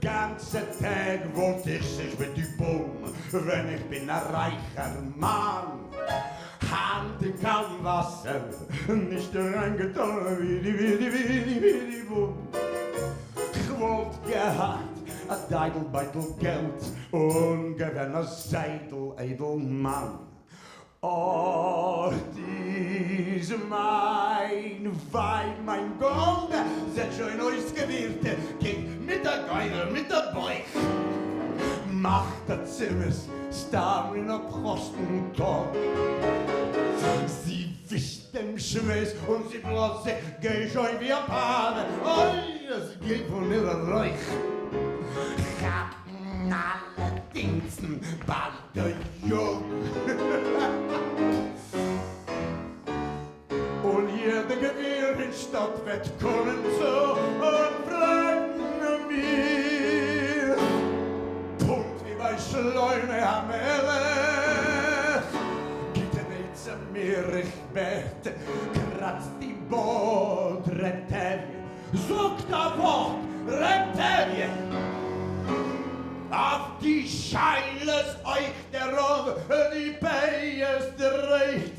ganze Tag wollte ich sich mit die Boom, wenn ich bin ein reicher Mann. Hand in kaltem Wasser, nicht reingetan, wie die Boom. Ich wollte gehabt, ein Deidelbeitel Geld und gewinn ein Seidel, Edelmann. Oh, dies mein Wein, mein Gold, seid schon ausgewirrte, geht mit der Geige, mit der Beuch. Macht der Zimmers, starr in der Prostentor. Sie wischt dem Schweiß und sie bloß geh schon wie ein Paar. Oi, es geht von ihrer Reich. Allerdings bald der Jung. Und jeder Gewehr in Stadt wird kommen so und fragen mir. Punkt wie bei Schleume am Melech. Gitte nicht zu mir, ich bete, kratzt die Boot, Reptilien. Sucht das Wort, Reptilien. Auf die Scheiles euch der Rohr, die Bijen dreigt.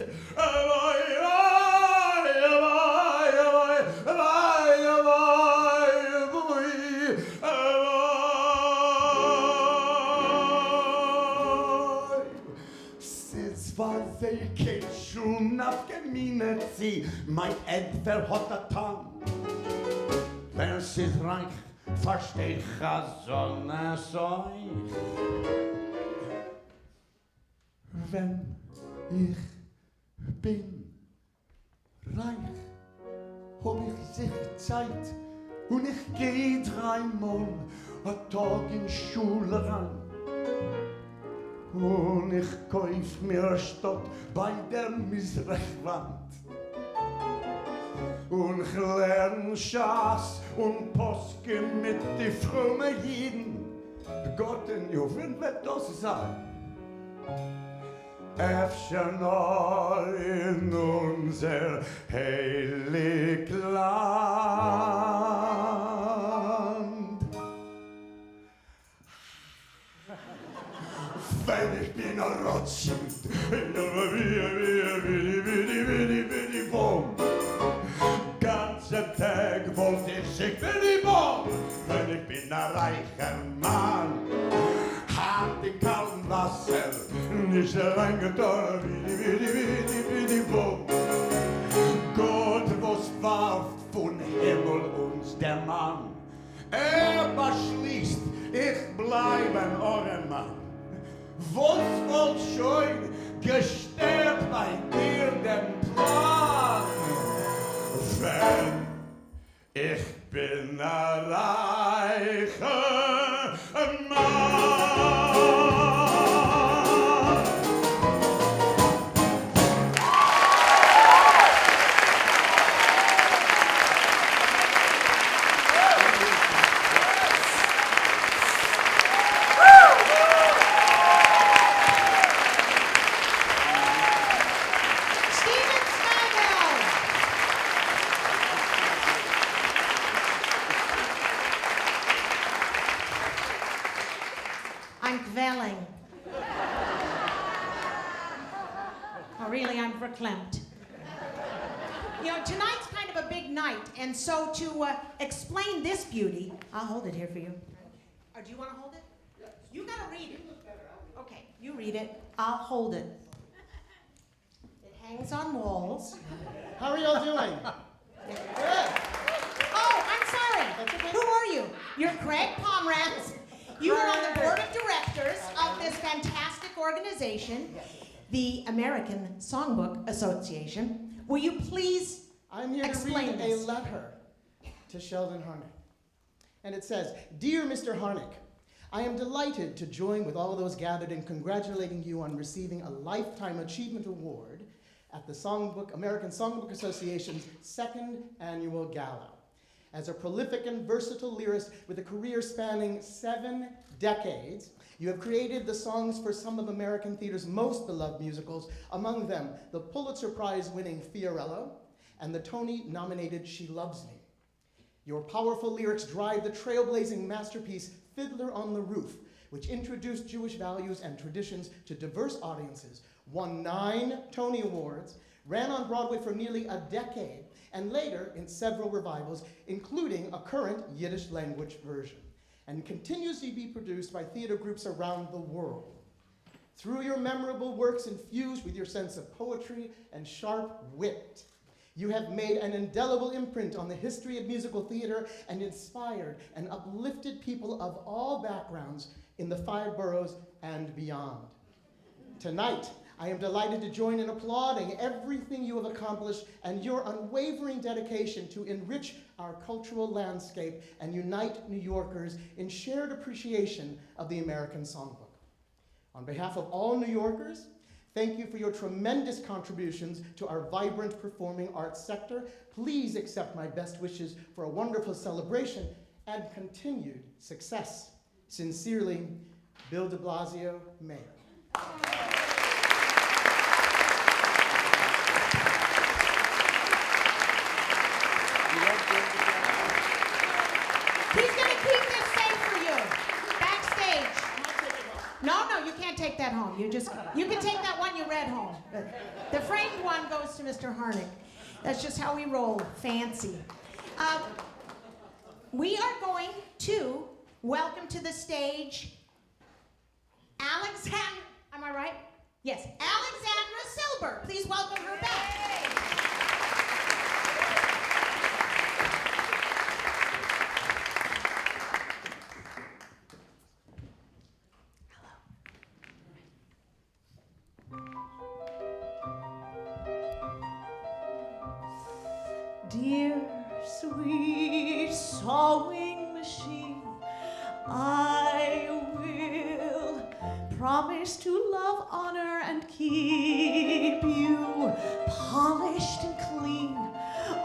They can't shoot up community, my head fell hot a tongue. Wenn es ist reich, versteht Sonne euch. Wenn ich bin reich, hab ich sich Zeit und ich geh 3 Mal a Tag in Schule rein. Und ich kauf mir Stock bei der Misrachwand. Und ich lerne Schaß und Poske mit die frommen Jiden. Gott in Juven wird das sein. Efter noch in unser heilig Land. Wenn ich bin ein Rothschild, wie, boom. Ganze Tag wollte ich wie, boom. Wenn ich bin ein reicher Mann, Hand in kaltem Wasser, nicht reingetan, wie, boom. Gott, was warf von Himmel uns der Mann. Beschließt, ich bleibe ein Ohrenmann. Was wollt schon gestört bei dir den Plan? Wenn ich bin ein reicher Mann. Verklempt. You know, tonight's kind of a big night, and so to explain this beauty, I'll hold it here for you. Or do you want to hold it? Yes. You gotta read it. Okay, you read it. I'll hold it. It hangs on walls. How are y'all doing? Good. Oh, I'm sorry. Okay. Who are you? You're Craig Pomranz. You are on the board of directors of this fantastic organization, the American Songbook Association. Will you please I'm here to read a letter to Sheldon Harnick. And it says, Dear Mr. Harnick, I am delighted to join with all those gathered in congratulating you on receiving a Lifetime Achievement Award at the American Songbook Association's 2nd annual gala. As a prolific and versatile lyricist with a career spanning 7 decades, you have created the songs for some of American theater's most beloved musicals, among them the Pulitzer Prize-winning Fiorello and the Tony-nominated She Loves Me. Your powerful lyrics drive the trailblazing masterpiece Fiddler on the Roof, which introduced Jewish values and traditions to diverse audiences, won 9 Tony Awards, ran on Broadway for nearly a decade, and later in several revivals, including a current Yiddish language version, and continues to be produced by theater groups around the world. Through your memorable works infused with your sense of poetry and sharp wit, you have made an indelible imprint on the history of musical theater and inspired and uplifted people of all backgrounds in the 5 boroughs and beyond. Tonight, I am delighted to join in applauding everything you have accomplished and your unwavering dedication to enrich our cultural landscape and unite New Yorkers in shared appreciation of the American Songbook. On behalf of all New Yorkers, thank you for your tremendous contributions to our vibrant performing arts sector. Please accept my best wishes for a wonderful celebration and continued success. Sincerely, Bill de Blasio, Mayor. He's going to keep this safe for you. Backstage. No, you can't take that home. You can take that one you read home. But the framed one goes to Mr. Harnick. That's just how we roll, fancy. We are going to welcome to the stage Alexandra, am I right? Yes, Alexandra Silber. Please welcome her back. Dear sweet sewing machine, I will promise to love, honor, and keep you polished and clean.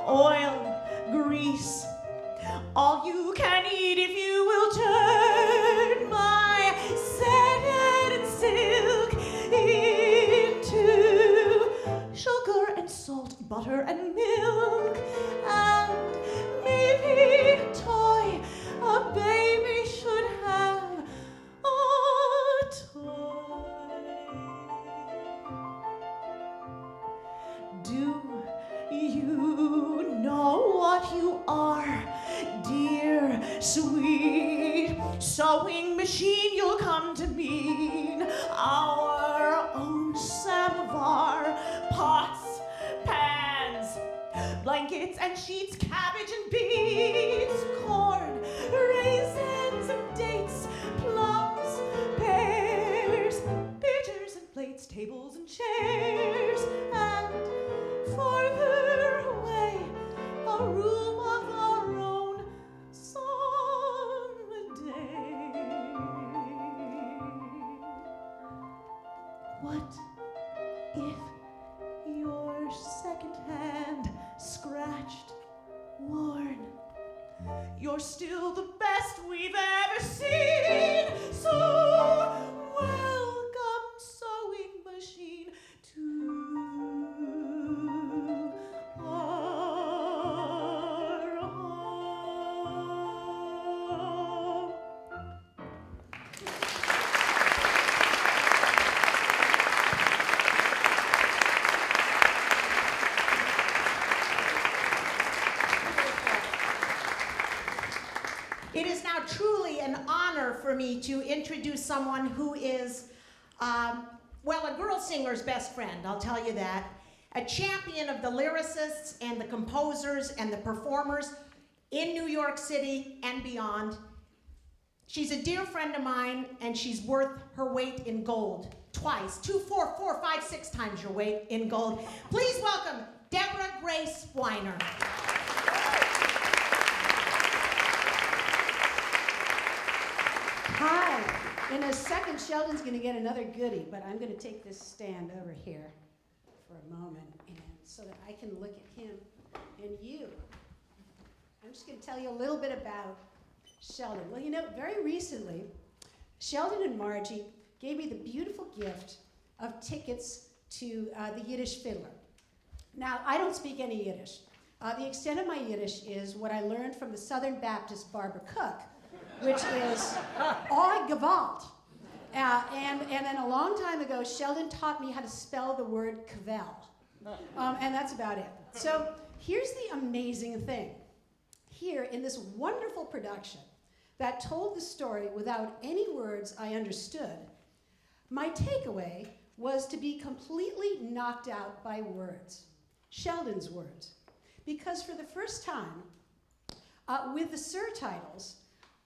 Oil, grease, all you can eat if you will turn my satin and silk into sugar and salt, butter and milk, and maybe a toy. A baby should have a toy. Do you know what you are, dear sweet sewing machine? You'll come to mean our own samovar, pots, pans, blankets and sheets, cabbage and beets, corn, raisins and dates, plums, pears, pitchers and plates, tables and chairs, and farther away, a room of our own someday. What if your second hand scratched, worn? You're still the best we've ever seen. So welcome, sewing machine, to our home. It is now truly an honor for me to introduce someone who is, well, a girl singer's best friend, I'll tell you that. A champion of the lyricists and the composers and the performers in New York City and beyond. She's a dear friend of mine, and she's worth her weight in gold. Twice, 2, 4, 4, 5, 6 times your weight in gold. Please welcome Deborah Grace Weiner. Hi. In a second, Sheldon's going to get another goodie, but I'm going to take this stand over here for a moment, and so that I can look at him and you. I'm just going to tell you a little bit about Sheldon. Well, you know, very recently, Sheldon and Margie gave me the beautiful gift of tickets to the Yiddish Fiddler. Now, I don't speak any Yiddish. The extent of my Yiddish is what I learned from the Southern Baptist Barbara Cook, which is "Oi Gewalt." And then a long time ago, Sheldon taught me how to spell the word Cavell. And that's about it. So here's the amazing thing. Here in this wonderful production that told the story without any words I understood, my takeaway was to be completely knocked out by words, Sheldon's words. Because for the first time, with the surtitles,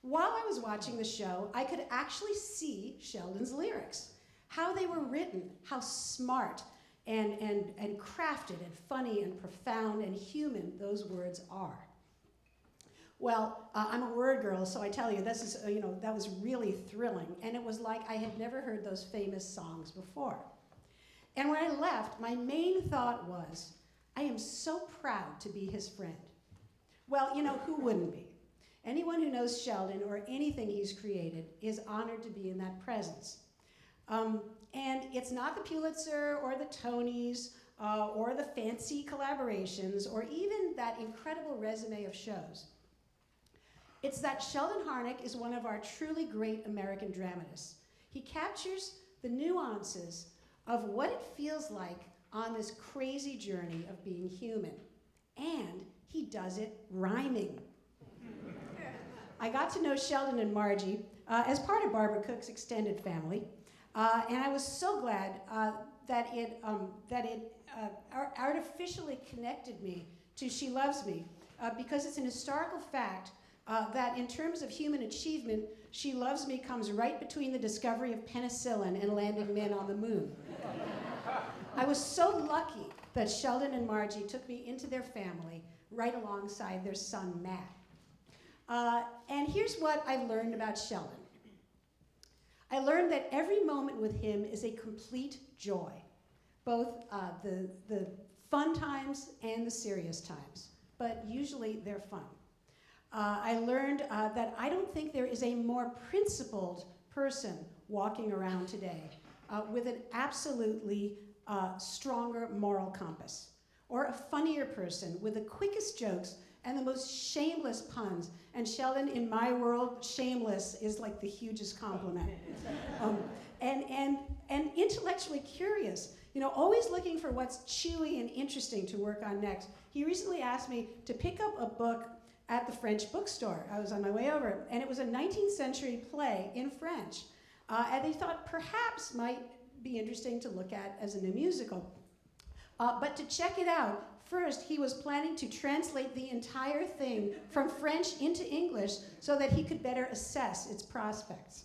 while I was watching the show, I could actually see Sheldon's lyrics, how they were written, how smart and crafted and funny and profound and human those words are. Well, I'm a word girl, so I tell you, this is, that was really thrilling, and it was like I had never heard those famous songs before. And when I left, my main thought was, I am so proud to be his friend. Well, who wouldn't be? Anyone who knows Sheldon or anything he's created is honored to be in that presence. And it's not the Pulitzer or the Tonys or the fancy collaborations or even that incredible resume of shows. It's that Sheldon Harnick is one of our truly great American dramatists. He captures the nuances of what it feels like on this crazy journey of being human. And he does it rhyming. I got to know Sheldon and Margie as part of Barbara Cook's extended family, and I was so glad that it artificially connected me to She Loves Me, because it's an historical fact that in terms of human achievement, She Loves Me comes right between the discovery of penicillin and landing men on the moon. I was so lucky that Sheldon and Margie took me into their family right alongside their son, Matt. And here's what I learned about Sheldon. I learned that every moment with him is a complete joy, both the fun times and the serious times, but usually they're fun. I learned that I don't think there is a more principled person walking around today with an absolutely stronger moral compass, or a funnier person with the quickest jokes and the most shameless puns. And Sheldon, in my world, shameless is like the hugest compliment. And intellectually curious, you know, always looking for what's chewy and interesting to work on next. He recently asked me to pick up a book at the French bookstore. I was on my way over, and it was a 19th century play in French. And he thought perhaps might be interesting to look at as a new musical. But to check it out, first he was planning to translate the entire thing from French into English so that he could better assess its prospects.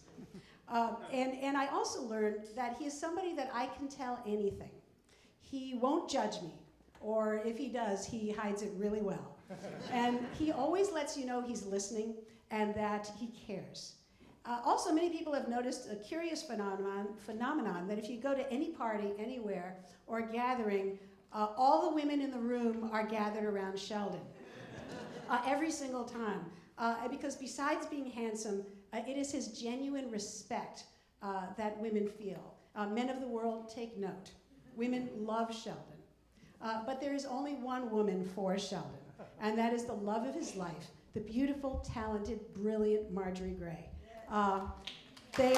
And I also learned that he is somebody that I can tell anything. He won't judge me, or if he does, he hides it really well. And he always lets you know he's listening and that he cares. Also, many people have noticed a curious phenomenon that if you go to any party, anywhere, or gathering, all the women in the room are gathered around Sheldon. Every single time. Because besides being handsome, it is his genuine respect that women feel. Men of the world, take note. Women love Sheldon. But there is only one woman for Sheldon, and that is the love of his life, the beautiful, talented, brilliant Margery Gray. They're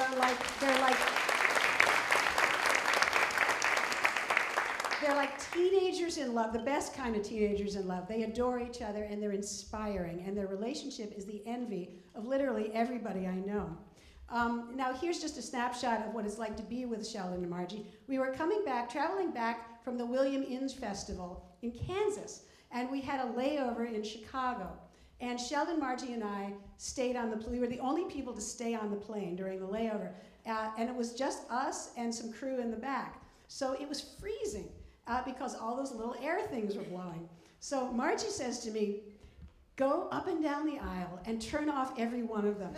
like teenagers in love, the best kind of teenagers in love. They adore each other and they're inspiring, and their relationship is the envy of literally everybody I know. Now here's just a snapshot of what it's like to be with Sheldon and Margie. We were traveling back from the William Inns Festival in Kansas, and we had a layover in Chicago. And Sheldon, Margie, and I stayed on the plane. We were the only people to stay on the plane during the layover. And it was just us and some crew in the back. So it was freezing because all those little air things were blowing. So Margie says to me, go up and down the aisle and turn off every one of them.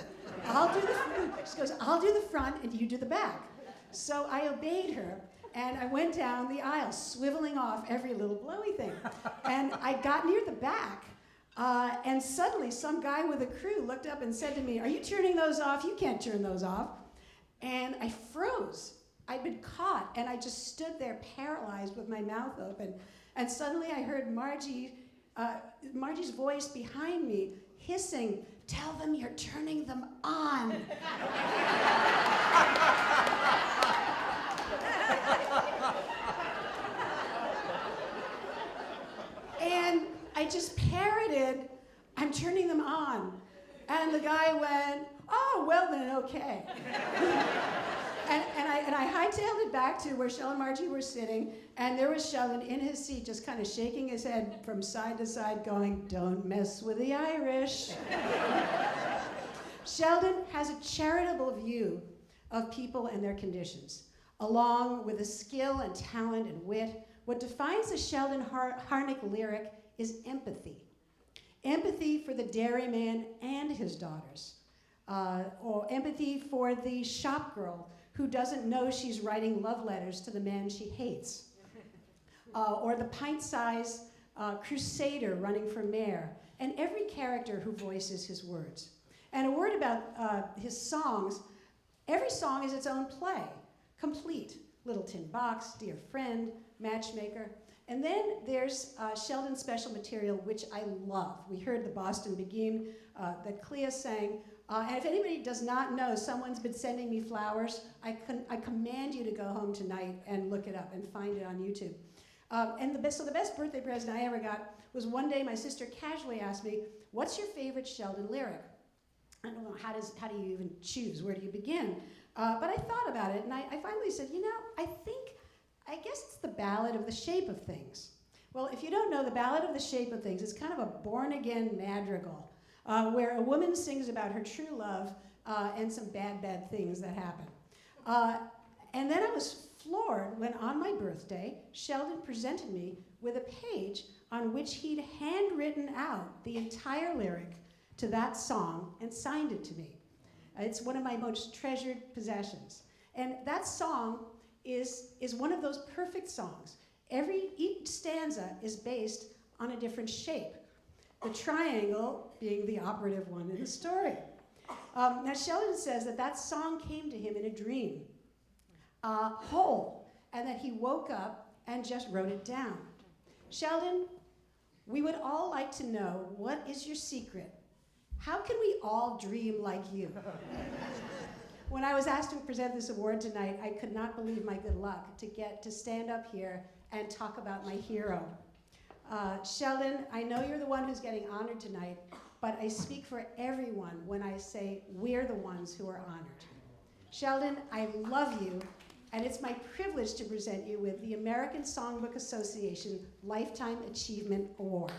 She goes, I'll do the front and you do the back. So I obeyed her. And I went down the aisle, swiveling off every little blowy thing. And I got near the back. And suddenly some guy with a crew looked up and said to me, are you turning those off? You can't turn those off. And I froze. I'd been caught, and I just stood there paralyzed with my mouth open. And suddenly I heard Margie's voice behind me hissing, tell them you're turning them on. And I just parroted, I'm turning them on. And the guy went, oh, well then, okay. and I hightailed it back to where Sheldon and Margie were sitting, and there was Sheldon in his seat just kind of shaking his head from side to side going, don't mess with the Irish. Sheldon has a charitable view of people and their conditions, along with the skill and talent and wit. What defines the Sheldon Harnick lyric is empathy. Empathy for the dairyman and his daughters, or empathy for the shop girl who doesn't know she's writing love letters to the man she hates, or the pint-sized crusader running for mayor, and every character who voices his words. And a word about his songs, every song is its own play, complete. Little Tin Box, Dear Friend, Matchmaker. And then there's Sheldon's special material, which I love. We heard the Boston Begin that Clea sang. And if anybody does not know, someone's been sending me flowers. I command you to go home tonight and look it up and find it on YouTube. And the best birthday present I ever got was one day my sister casually asked me, "What's your favorite Sheldon lyric?" I don't know, how do you even choose? Where do you begin? But I thought about it, and I finally said, I guess it's the Ballad of the Shape of Things. Well, if you don't know, the Ballad of the Shape of Things is kind of a born-again madrigal, where a woman sings about her true love and some bad things that happen. And then I was floored when on my birthday, Sheldon presented me with a page on which he'd handwritten out the entire lyric to that song and signed it to me. It's one of my most treasured possessions. And that song is one of those perfect songs. Each stanza is based on a different shape, the triangle being the operative one in the story. Now Sheldon says that song came to him in a dream, whole, and that he woke up and just wrote it down. Sheldon, we would all like to know, what is your secret? How can we all dream like you? When I was asked to present this award tonight, I could not believe my good luck to get to stand up here and talk about my hero. Sheldon, I know you're the one who's getting honored tonight, but I speak for everyone when I say we're the ones who are honored. Sheldon, I love you, and it's my privilege to present you with the American Songbook Association Lifetime Achievement Award.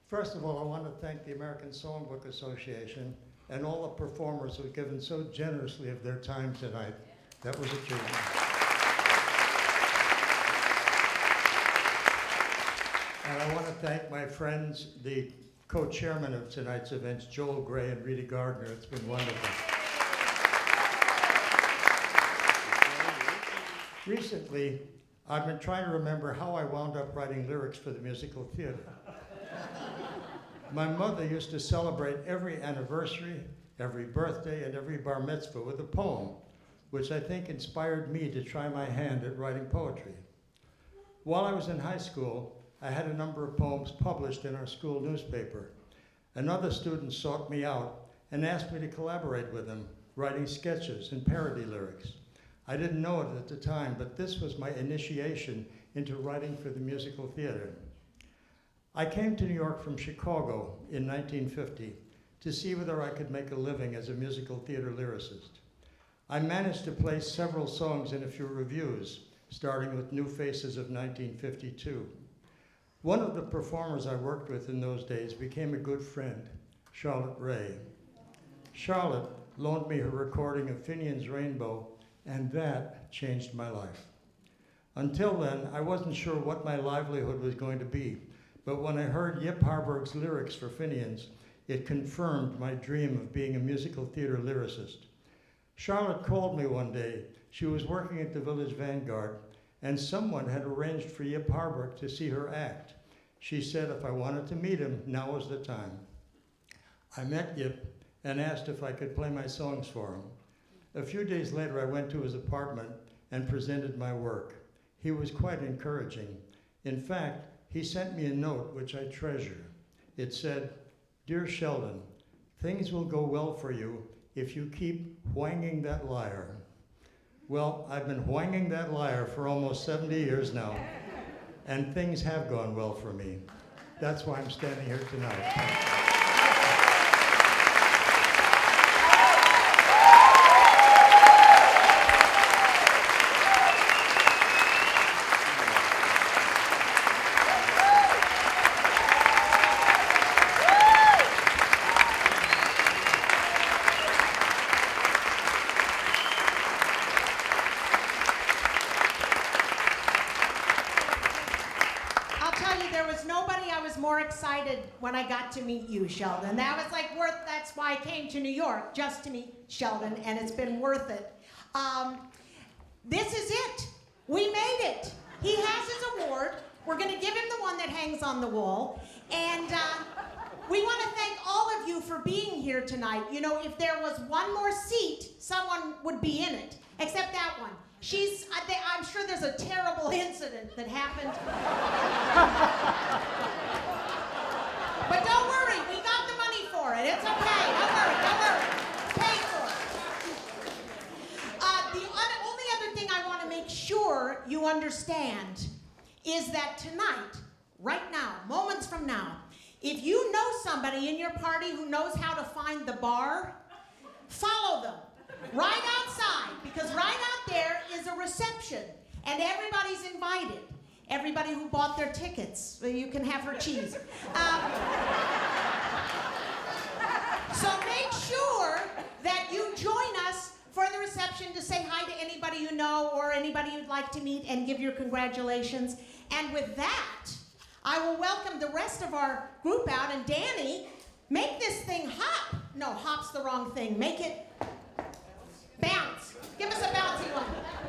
First of all, I want to thank the American Songbook Association and all the performers who have given so generously of their time tonight. That was achievement. And I want to thank my friends, the co-chairman of tonight's events, Joel Gray and Rita Gardner. It's been wonderful. Recently, I've been trying to remember how I wound up writing lyrics for the musical theater. My mother used to celebrate every anniversary, every birthday, and every bar mitzvah with a poem, which I think inspired me to try my hand at writing poetry. While I was in high school, I had a number of poems published in our school newspaper. Another student sought me out and asked me to collaborate with him, writing sketches and parody lyrics. I didn't know it at the time, but this was my initiation into writing for the musical theater. I came to New York from Chicago in 1950 to see whether I could make a living as a musical theater lyricist. I managed to place several songs in a few revues, starting with New Faces of 1952. One of the performers I worked with in those days became a good friend, Charlotte Ray. Charlotte loaned me her recording of Finian's Rainbow, and that changed my life. Until then, I wasn't sure what my livelihood was going to be, but when I heard Yip Harburg's lyrics for Finian's, it confirmed my dream of being a musical theater lyricist. Charlotte called me one day. She was working at the Village Vanguard, and someone had arranged for Yip Harburg to see her act. She said if I wanted to meet him, now was the time. I met Yip and asked if I could play my songs for him. A few days later, I went to his apartment and presented my work. He was quite encouraging. In fact, he sent me a note which I treasure. It said, "Dear Sheldon, things will go well for you if you keep whanging that lyre." Well, I've been whanging that lyre for almost 70 years now, and things have gone well for me. That's why I'm standing here tonight. there was nobody I was more excited when I got to meet you, Sheldon. That was like that's why I came to New York, just to meet Sheldon, and it's been worth it. This is it. We made it. He has his award. We're going to give him the one that hangs on the wall. And we want to thank all of you for being here tonight. You know, if there was one more seat, someone would be in it, except that one. I'm sure there's a terrible incident that happened. But don't worry, we got the money for it. It's okay. Don't worry. Paid for it. The only other thing I want to make sure you understand is that tonight, right now, moments from now, if you know somebody in your party who knows how to find the bar, follow them right outside, because right out there is a reception, and everybody's invited. Everybody who bought their tickets, you can have her cheese. So make sure that you join us for the reception to say hi to anybody you know or anybody you'd like to meet and give your congratulations. And with that, I will welcome the rest of our group out. And Danny, make this thing hop. No, hop's the wrong thing. Make it bounce. Give us a bouncy one.